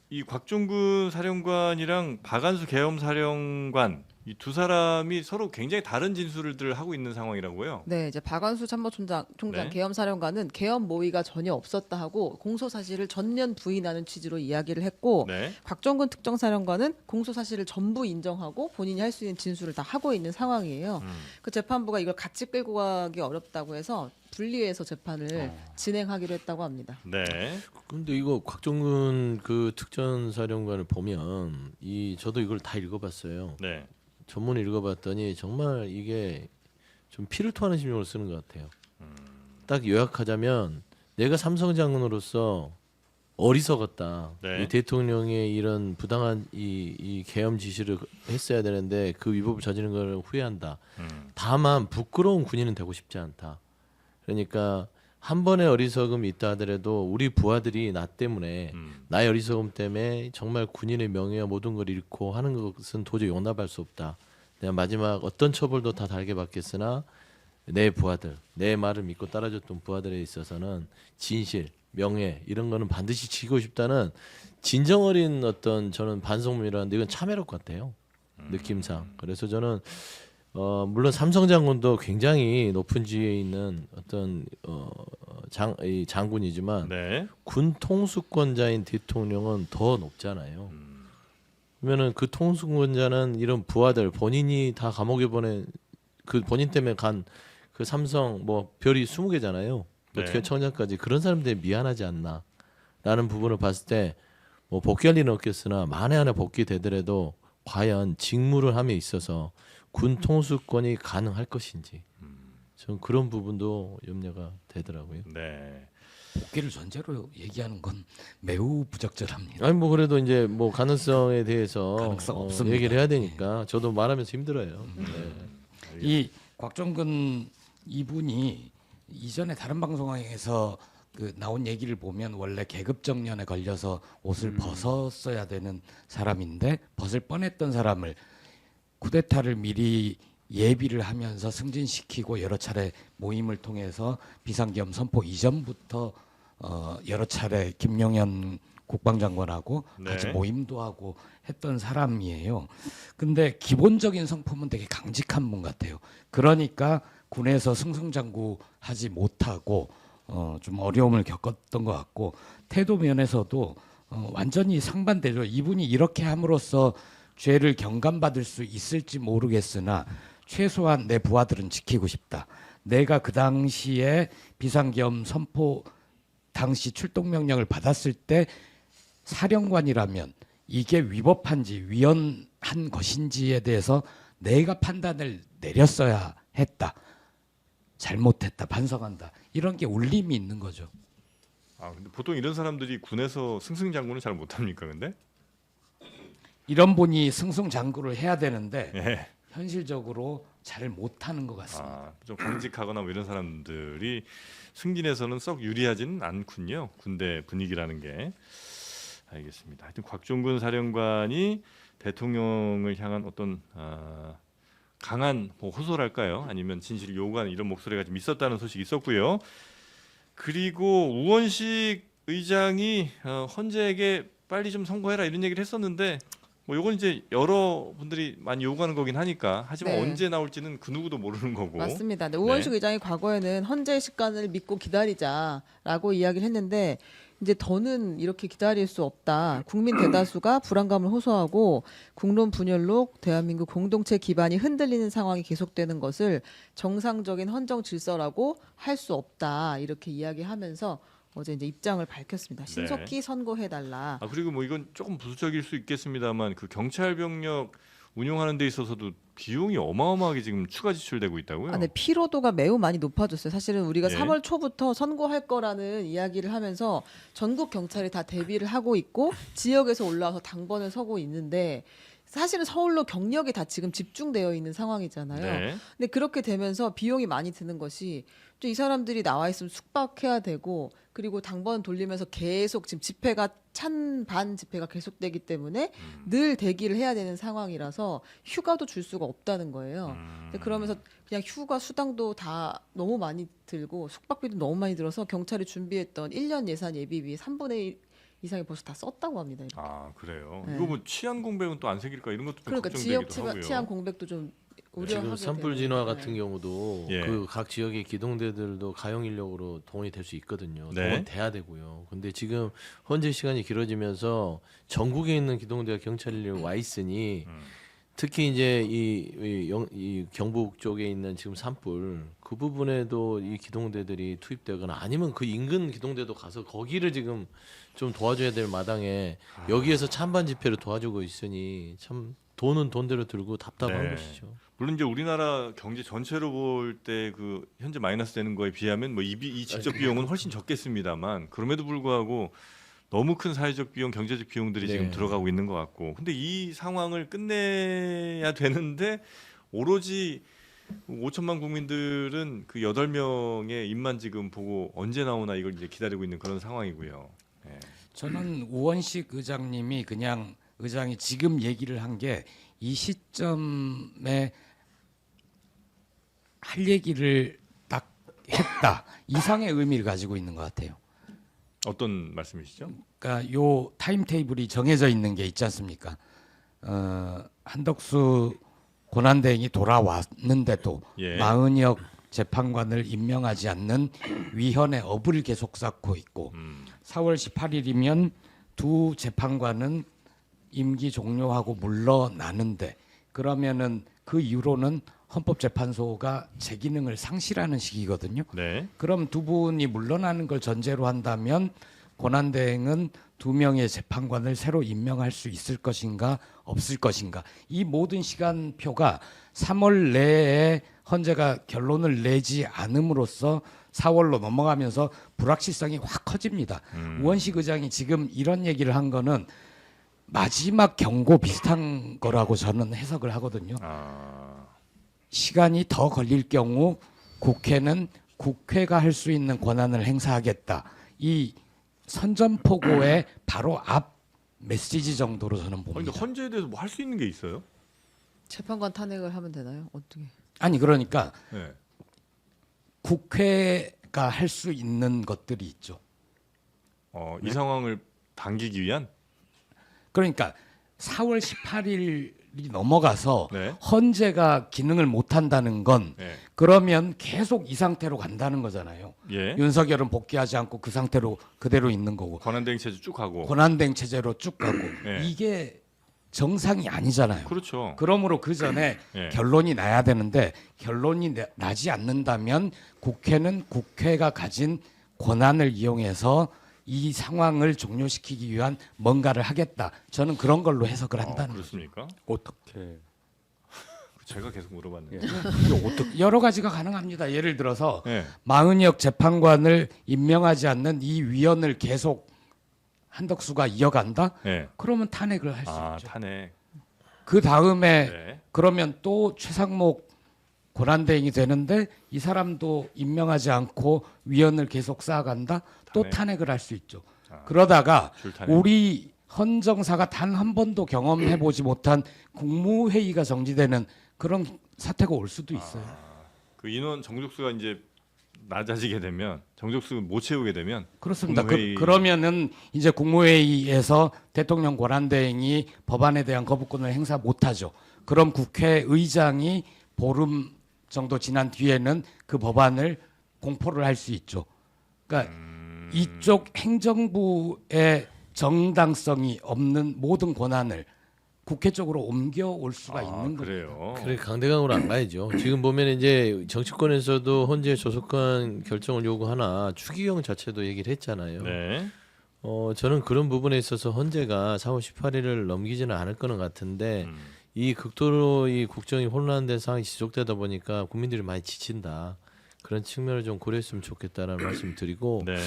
이 곽종근 사령관이랑 박안수 계엄 사령관 이 두 사람이 서로 굉장히 다른 진술들을 하고 있는 상황이라고요. 네, 이제 박완수 참모총장 네. 계엄 사령관은 계엄 모의가 전혀 없었다 하고 공소 사실을 전면 부인하는 취지로 이야기를 했고 네. 곽종근 특정사령관은 공소 사실을 전부 인정하고 본인이 할 수 있는 진술을 다 하고 있는 상황이에요. 그 재판부가 이걸 같이 끌고 가기 어렵다고 해서 분리해서 재판을 진행하기로 했다고 합니다. 네. 근데 이거 곽종근 그 특전사령관을 보면 저도 이걸 다 읽어봤어요. 네. 전문을 읽어봤더니 정말 이게 좀 피를 토하는 심정을 쓰는 것 같아요. 딱 요약하자면 내가 삼성 장군으로서 어리석었다. 네. 이 대통령의 이런 부당한 이 계엄 지시를 했어야 되는데 그 위법을 저지른 걸 후회한다. 다만 부끄러운 군인은 되고 싶지 않다. 그러니까 한 번의 어리석음이 있다 하더라도 우리 부하들이 나 때문에 나의 어리석음 때문에 정말 군인의 명예와 모든 걸 잃고 하는 것은 도저히 용납할 수 없다. 내가 마지막 어떤 처벌도 다 달게 받겠으나 내 부하들, 내 말을 믿고 따라줬던 부하들에 있어서는 진실, 명예 이런 거는 반드시 지키고 싶다는 진정 어린 어떤 저는 반성문이라는데 이건 참회록 같아요. 느낌상. 그래서 저는 물론 삼성 장군도 굉장히 높은 지위에 있는 어떤 장군이지만 네. 군 통수권자인 대통령은 더 높잖아요. 그러면은 그 통수권자는 이런 부하들 본인이 다 감옥에 보낸 그 본인 때문에 간 그 삼성 뭐 별이 20개잖아요. 네. 어떻게 청장까지 그런 사람들이 미안하지 않나라는 부분을 봤을 때 뭐 복귀할 리는 없겠으나 만에 하나 복귀되더라도 과연 직무를 함에 있어서 군 통수권이 가능할 것인지 전 그런 부분도 염려가 되더라고요. 네. 복귀를 전제로 얘기하는 건 매우 부적절합니다. 아니 뭐 그래도 이제 뭐 가능성에 대해서 가능성 없습니다. 얘기를 해야 되니까 저도 말하면서 힘들어요. 네. 이 곽종근 이분이 이전에 다른 방송에서 그 나온 얘기를 보면 원래 계급 정년에 걸려서 옷을 벗었어야 되는 사람인데 벗을 뻔했던 사람을 쿠데타를 미리 예비를 하면서 승진시키고 여러 차례 모임을 통해서 비상계엄 선포 이전부터 여러 차례 김용현 국방장관하고 네. 같이 모임도 하고 했던 사람이에요. 근데 기본적인 성품은 되게 강직한 분 같아요. 그러니까 군에서 승승장구하지 못하고 좀 어려움을 겪었던 것 같고 태도 면에서도 완전히 상반되죠. 이분이 이렇게 함으로써 죄를 경감받을 수 있을지 모르겠으나 최소한 내 부하들은 지키고 싶다. 내가 그 당시에 비상계엄 선포 당시 출동 명령을 받았을 때 사령관이라면 이게 위법한지 위헌한 것인지에 대해서 내가 판단을 내렸어야 했다. 잘못했다. 반성한다. 이런 게 울림이 있는 거죠. 아, 근데 보통 이런 사람들이 군에서 승승장구는 잘 못합니까, 근데? 이런 분이 승승장구를 해야 되는데 예. 현실적으로 잘 못하는 것 같습니다. 좀 강직하거나 뭐 이런 사람들이 승진에서는 썩 유리하지는 않군요. 군대 분위기라는 게. 알겠습니다. 하여튼 곽종근 사령관이 대통령을 향한 어떤 강한 뭐 호소랄까요? 아니면 진실을 요구하는 이런 목소리가 좀 있었다는 소식이 있었고요. 그리고 우원식 의장이 헌재에게 빨리 좀 선고해라 이런 얘기를 했었는데 뭐 이건 이제 여러분들이 많이 요구하는 거긴 하니까 하지만 네. 언제 나올지는 그 누구도 모르는 거고. 맞습니다. 네, 우원식 네. 의장이 과거에는 헌재의 시간을 믿고 기다리자라고 이야기를 했는데 이제 더는 이렇게 기다릴 수 없다. 국민 대다수가 불안감을 호소하고 국론 분열로 대한민국 공동체 기반이 흔들리는 상황이 계속되는 것을 정상적인 헌정 질서라고 할 수 없다. 이렇게 이야기하면서 어제 이제 입장을 밝혔습니다. 신속히 선고해달라. 그리고 뭐 이건 조금 부수적일 수 있겠습니다만 그 경찰 병력 운용하는 데 있어서도 비용이 어마어마하게 지금 추가 지출되고 있다고요? 네, 피로도가 매우 많이 높아졌어요. 사실은 우리가 예. 3월 초부터 선고할 거라는 이야기를 하면서 전국 경찰이 다 대비를 하고 있고 지역에서 올라와서 당번을 서고 있는데 사실은 서울로 경력이 다 지금 집중되어 있는 상황이잖아요. 네. 근데 그렇게 되면서 비용이 많이 드는 것이 또 이 사람들이 나와 있으면 숙박해야 되고 그리고 당번 돌리면서 계속 지금 집회가 찬반 집회가 계속되기 때문에 늘 대기를 해야 되는 상황이라서 휴가도 줄 수가 없다는 거예요. 근데 그러면서 그냥 휴가 수당도 다 너무 많이 들고 숙박비도 너무 많이 들어서 경찰이 준비했던 1년 예산 예비비 3분의 1 이상이 벌써 다 썼다고 합니다. 이렇게. 그래요. 네. 이거 뭐 치안 공백은 또 안 생길까 이런 것도 좀 그러니까 걱정되기도 지역 하고요. 치안 공백도 좀 우려하게 지금 산불 되는. 진화 네. 같은 경우도 예. 그 각 지역의 기동대들도 가용 인력으로 동원이 될 수 있거든요. 네. 동원돼야 되고요. 근데 지금 헌재 시간이 길어지면서 전국에 있는 기동대와 경찰 인력이 와 있으니 특히 이제 이 경북 쪽에 있는 지금 산불 그 부분에도 이 기동대들이 투입되거나 아니면 그 인근 기동대도 가서 거기를 지금 좀 도와줘야 될 마당에 여기에서 찬반 집회를 도와주고 있으니 참 돈은 돈대로 들고 답답한 네. 것이죠. 물론 이제 우리나라 경제 전체로 볼 때 그 현재 마이너스 되는 거에 비하면 뭐 이 직접 비용은 훨씬 적겠습니다만 그럼에도 불구하고 너무 큰 사회적 비용, 경제적 비용들이 지금 네. 들어가고 있는 것 같고 근데 이 상황을 끝내야 되는데 오로지 5천만 국민들은 그 8명의 입만 지금 보고 언제 나오나 이걸 이제 기다리고 있는 그런 상황이고요. 네. 저는 우원식 의장님이 그냥 의장이 지금 얘기를 한 게 이 시점에 할 얘기를 딱 했다 이상의 의미를 가지고 있는 것 같아요. 어떤 말씀이시죠? 그러니까 요 타임 테이블이 정해져 있는 게 있지 않습니까? 한덕수 고난대행이 돌아왔는데도 예. 마은혁 재판관을 임명하지 않는 위헌의 업을 계속 쌓고 있고 4월 18일이면 두 재판관은 임기 종료하고 물러나는데 그러면은 그 이후로는 헌법재판소가 제 기능을 상실하는 시기거든요. 네. 그럼 두 분이 물러나는 걸 전제로 한다면 고난대행은 2명의 재판관을 새로 임명할 수 있을 것인가 없을 것인가 이 모든 시간표가 3월 내에 헌재가 결론을 내지 않음으로써 4월로 넘어가면서 불확실성이 확 커집니다. 우원식 의장이 지금 이런 얘기를 한 거는 마지막 경고 비슷한 거라고 저는 해석을 하거든요. 시간이 더 걸릴 경우 국회는 국회가 할 수 있는 권한을 행사하겠다. 이 선전포고의 바로 앞 메시지 정도로 저는 근데 봅니다. 헌재에 대해서 뭐 할 수 있는 게 있어요? 재판관 탄핵을 하면 되나요? 어떻게? 아니 그러니까 네. 국회가 할 수 있는 것들이 있죠. 이 상황을 당기기 위한 그러니까 4월 18일이 넘어가서 네. 헌재가 기능을 못 한다는 건 네. 그러면 계속 이 상태로 간다는 거잖아요. 예. 윤석열은 복귀하지 않고 그 상태로 그대로 있는 거고 권한대행 체제 쭉 하고. 권한대행 체제로 쭉 가고 네. 이게 정상이 아니잖아요. 그렇죠. 그러므로 그 전에 네. 결론이 나야 되는데 결론이 나지 않는다면 국회는 국회가 가진 권한을 이용해서 이 상황을 종료시키기 위한 뭔가를 하겠다. 저는 그런 걸로 해석을 한다는 거죠. 그렇습니까? 어떻게? 제가 계속 물어봤는데. 이게 어떻게 여러 가지가 가능합니다. 예를 들어서 네. 마은혁 재판관을 임명하지 않는 이 위원을 계속 한덕수가 이어간다? 네. 그러면 탄핵을 할 수 있죠. 탄핵. 그 다음에 네. 그러면 또 최상목 권한대행이 되는데 이 사람도 임명하지 않고 위원을 계속 쌓아간다. 또 탄핵. 탄핵을 할 수 있죠. 그러다가 줄탄핵. 우리 헌정사가 단 한 번도 경험해 보지 못한 국무회의가 정지되는 그런 사태가 올 수도 있어요. 그 인원 정족수가 이제 낮아지게 되면 정족수 못 채우게 되면 그렇습니다. 국무회의- 그러면은 이제 국무회의에서 대통령 권한대행이 법안에 대한 거부권을 행사 못하죠. 그럼 국회의장이 보름 정도 지난 뒤에는 그 법안을 공포를 할 수 있죠. 그러니까 이쪽 행정부의 정당성이 없는 모든 권한을 국회 쪽으로 옮겨올 수가 있는 거예요. 그래요. 그래 강대강으로 안 가야죠. 지금 보면 이제 정치권에서도 헌재 조속한 결정을 요구하나 추기경 자체도 얘기를 했잖아요. 네. 저는 그런 부분에 있어서 헌재가 4월 18일을 넘기지는 않을 거는 같은데 이 극도로 이 국정이 혼란된 상황이 지속되다 보니까 국민들이 많이 지친다. 그런 측면을 좀 고려했으면 좋겠다라는 말씀드리고 네.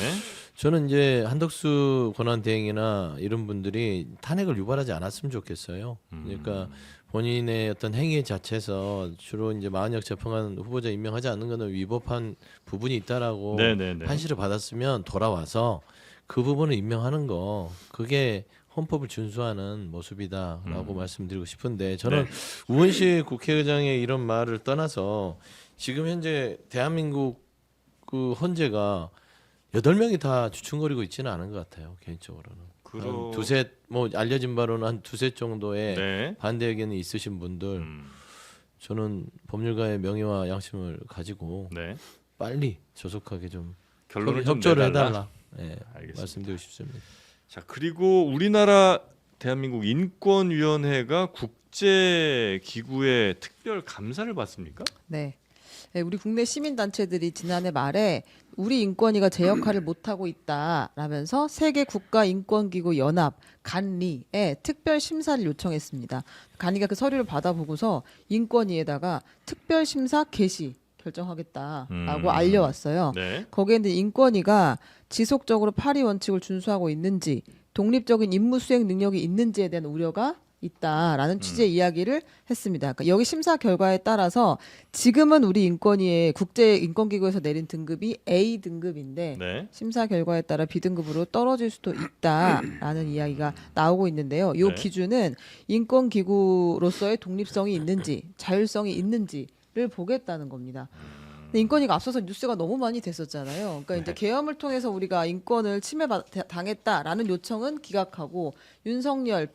저는 이제 한덕수 권한대행이나 이런 분들이 탄핵을 유발하지 않았으면 좋겠어요. 그러니까 본인의 어떤 행위 자체에서 주로 이제 마흔역 재판관 후보자 임명하지 않는 것은 위법한 부분이 있다라고 네네네. 판시를 받았으면 돌아와서 그 부분을 임명하는 거 그게 헌법을 준수하는 모습이다라고 말씀드리고 싶은데 저는 네. 우원식 국회의장의 이런 말을 떠나서 지금 현재 대한민국 그 헌재가 8명이 다 주춤거리고 있지는 않은 것 같아요 개인적으로는. 그러- 두세 뭐 알려진 바로는 한 두세 정도의 네. 반대 의견이 있으신 분들 저는 법률가의 명예와 양심을 가지고 네. 빨리 조속하게 좀 결론을 좀 협조를 내달라. 해달라. 예, 알겠습니다. 말씀드리고 싶습니다. 자, 그리고 우리나라 대한민국 인권위원회가 국제 기구의 특별 감사를 받습니까? 네. 네, 우리 국내 시민단체들이 지난해 말에 우리 인권위가 제 역할을 못하고 있다라면서 세계 국가인권기구 연합 간리에 특별 심사를 요청했습니다. 간리가 그 서류를 받아보고서 인권위에다가 특별 심사 개시 결정하겠다라고 알려왔어요. 네. 거기에 이제 인권위가 지속적으로 파리 원칙을 준수하고 있는지 독립적인 임무 수행 능력이 있는지에 대한 우려가 있다라는 취지의 이야기를 했습니다. 그러니까 여기 심사 결과에 따라서 지금은 우리 인권위의 국제 인권기구에서 내린 등급이 A 등급인데 네. 심사 결과에 따라 B등급으로 떨어질 수도 있다라는 이야기가 나오고 있는데요. 이 네. 기준은 인권기구로서의 독립성이 있는지 자율성이 있는지를 보겠다는 겁니다. 근데 인권위가 앞서서 뉴스가 너무 많이 됐었잖아요. 그러니까 이제 계엄을 통해서 우리가 인권을 침해당했다라는 요청은 기각하고 윤석열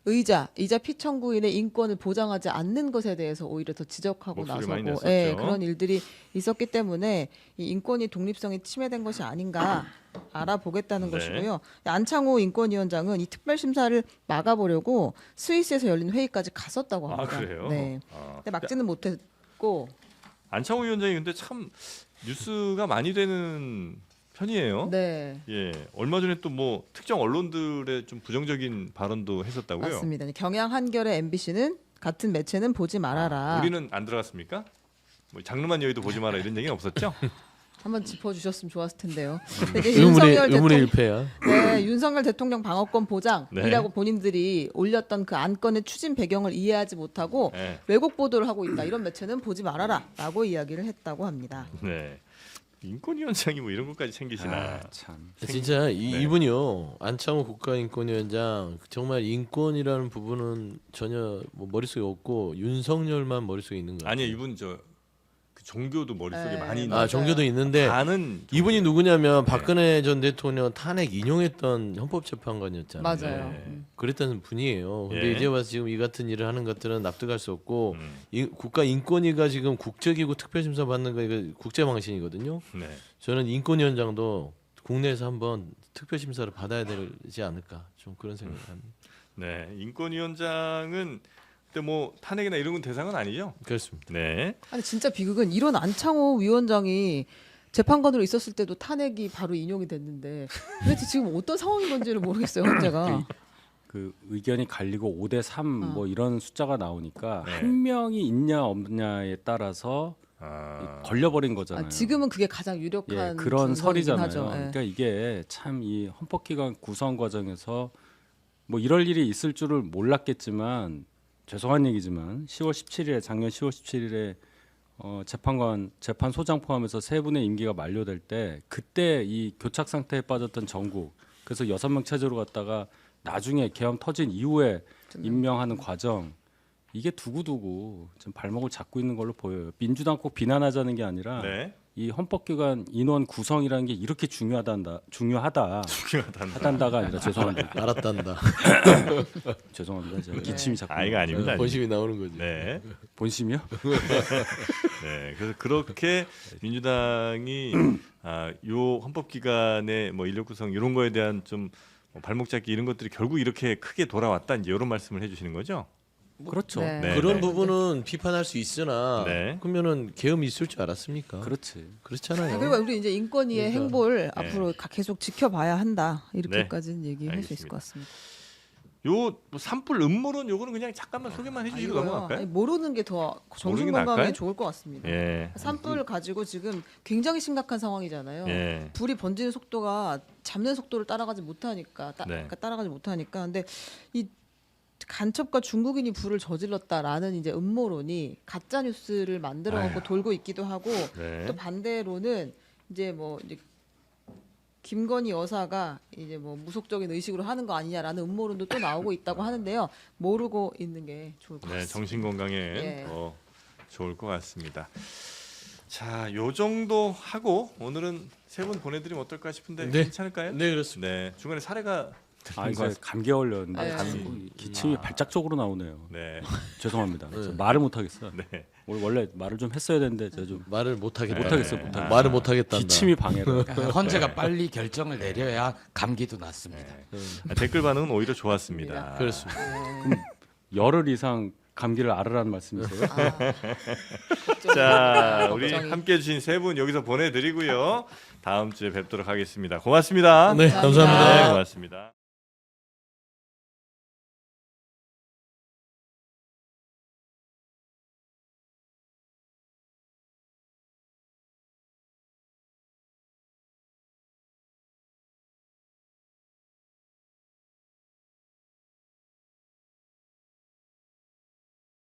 피의자이자 피청구인의 인권을 보장하지 않는 것에 대해서 오히려 더 지적하고 목소리 많이 나서고 냈었죠. 그런 일들이 있었기 때문에 이 인권이 독립성이 침해된 것이 아닌가 알아보겠다는 네. 것이고요. 안창호 인권위원장은 이 특별 심사를 막아보려고 스위스에서 열린 회의까지 갔었다고 아, 합니다. 그래요? 네. 아. 근데 막지는 못했고. 안창호 위원장이 근데 참 뉴스가 많이 되는 편이에요. 네. 예. 얼마 전에 또 뭐 특정 언론들의 좀 부정적인 발언도 했었다고요. 맞습니다. 경향 한겨레 MBC는 같은 매체는 보지 말아라. 우리는 안 들어갔습니까? 뭐 장르만 여의도 보지 마라 이런 얘기는 없었죠? 한번 짚어주셨으면 좋았을 텐데요. 근데 이제 윤석열 의문의 대통령, 일패야. 네, 윤석열 대통령 방어권 보장이라고 네. 본인들이 올렸던 그 안건의 추진 배경을 이해하지 못하고 네. 왜곡 보도를 하고 있다. 이런 매체는 보지 말아라라고 이야기를 했다고 합니다. 네. 인권위원장이 뭐 이런 것까지 챙기시나? 아, 참. 진짜 네. 이분이요 안창호 국가인권위원장 정말 인권이라는 부분은 전혀 뭐 머릿속에 없고 윤석열만 머릿속에 있는 거 아니 같아요. 이분 저 그 종교도 머릿속에 네, 많이 있는. 맞아요. 종교도 있는데 아는 이분이 누구냐면 박근혜 전 대통령 탄핵 인용했던 헌법재판관이었잖아요. 맞아요. 네. 그랬던 분이에요. 근데 예. 이제 와서 지금 이 같은 일을 하는 것들은 납득할 수 없고 국가인권위가 지금 국제기구 특별심사 받는 거 이거 국제망신이거든요. 네. 저는 인권위원장도 국내에서 한번 특별심사를 받아야 되지 않을까 좀 그런 생각을 합니다. 네. 인권위원장은 근데 뭐 탄핵이나 이런 건 대상은 아니죠? 그렇습니다. 네. 아니 진짜 비극은 이런 안창호 위원장이 재판관으로 있었을 때도 탄핵이 바로 인용이 됐는데 도대체 지금 어떤 상황인 건지를 모르겠어요. 헌재가. 그 의견이 갈리고 5대 3 뭐 이런 숫자가 나오니까 네. 한 명이 있냐 없냐에 따라서 아. 걸려버린 거잖아요. 지금은 그게 가장 유력한 예, 그런 증거이긴 설이잖아요. 하죠. 예. 그러니까 이게 참 이 헌법기관 구성 과정에서 뭐 이럴 일이 있을 줄을 몰랐겠지만 죄송한 얘기지만 10월 17일에 작년 10월 17일에 재판소장 포함해서 세 분의 임기가 만료될 때 그때 이 교착 상태에 빠졌던 정국 그래서 6명 체제로 갔다가 나중에 계엄 터진 이후에 임명하는 과정 이게 두고두고 좀 발목을 잡고 있는 걸로 보여요. 민주당 꼭 비난하자는 게 아니라 네. 이 헌법기관 인원 구성이라는 게 이렇게 중요하다가 아니라 죄송합니다. 알았단다. 죄송합니다. 제가 기침이 자꾸 이거 아닙니다. 본심이 나오는 거지. 네. 본심이요? 네. 그래서 그렇게 민주당이 요 헌법기관의 뭐 인력 구성 이런 거에 대한 좀뭐 발목 잡기 이런 것들이 결국 이렇게 크게 돌아왔다 이제 이런 말씀을 해주시는 거죠? 그렇죠. 네. 네, 그런 네. 부분은 비판할 수 있으나 네. 그러면은 계엄이 있을 줄 알았습니까? 그렇지. 그렇잖아요. 그리고 우리 이제 인권위의 그러니까. 행보를 네. 앞으로 계속 지켜봐야 한다. 이렇게까지는 얘기할 수 있을 알겠습니다. 것 같습니다. 요뭐 산불 음모론 요거는 그냥 잠깐만 소개만 해주시고 이거요. 넘어갈까요? 아니, 모르는 게 더 정신 모르는 게 건강에 나을까요? 좋을 것 같습니다. 예. 산불 가지고 지금 굉장히 심각한 상황이잖아요. 예. 불이 번지는 속도가 잡는 속도를 따라가지 못하니까 네. 그러니까 따라가지 못하니까 근데 이 간첩과 중국인이 불을 저질렀다라는 이제 음모론이 가짜 뉴스를 만들어 갖고 돌고 있기도 하고 네. 또 반대로는 이제 뭐 이제 김건희 여사가 이제 뭐 무속적인 의식으로 하는 거 아니냐라는 음모론도 또 나오고 있다고 하는데요. 모르고 있는 게 좋을 것 네, 같습니다. 정신 건강에 예. 더 좋을 것 같습니다. 자, 요 정도 하고 오늘은 세 분 보내드리면 어떨까 싶은데 네. 괜찮을까요? 네, 그렇습니다. 네, 중간에 사례가 들린 것 이제 같습니다. 감기 걸렸는데 네. 자꾸 기침이 발작적으로 나오네요. 네, 죄송합니다. 저 말을 못 하겠어요. 네. 원래 말을 좀 했어야 되는데 제가 좀 말을 못 하겠다. 못하겠어요, 네. 못하겠어요. 말을 못 하겠다. 기침이 방해를. 그러니까 헌재가 빨리 결정을 내려야 감기도 낫습니다. 댓글 반응은 오히려 좋았습니다. 그렇습니다. 열흘 이상 감기를 앓으라는 말씀이세요? 자, 우리 걱정이. 함께해 주신 세 분 여기서 보내드리고요. 다음 주에 뵙도록 하겠습니다. 고맙습니다. 네, 감사합니다. 네, 고맙습니다.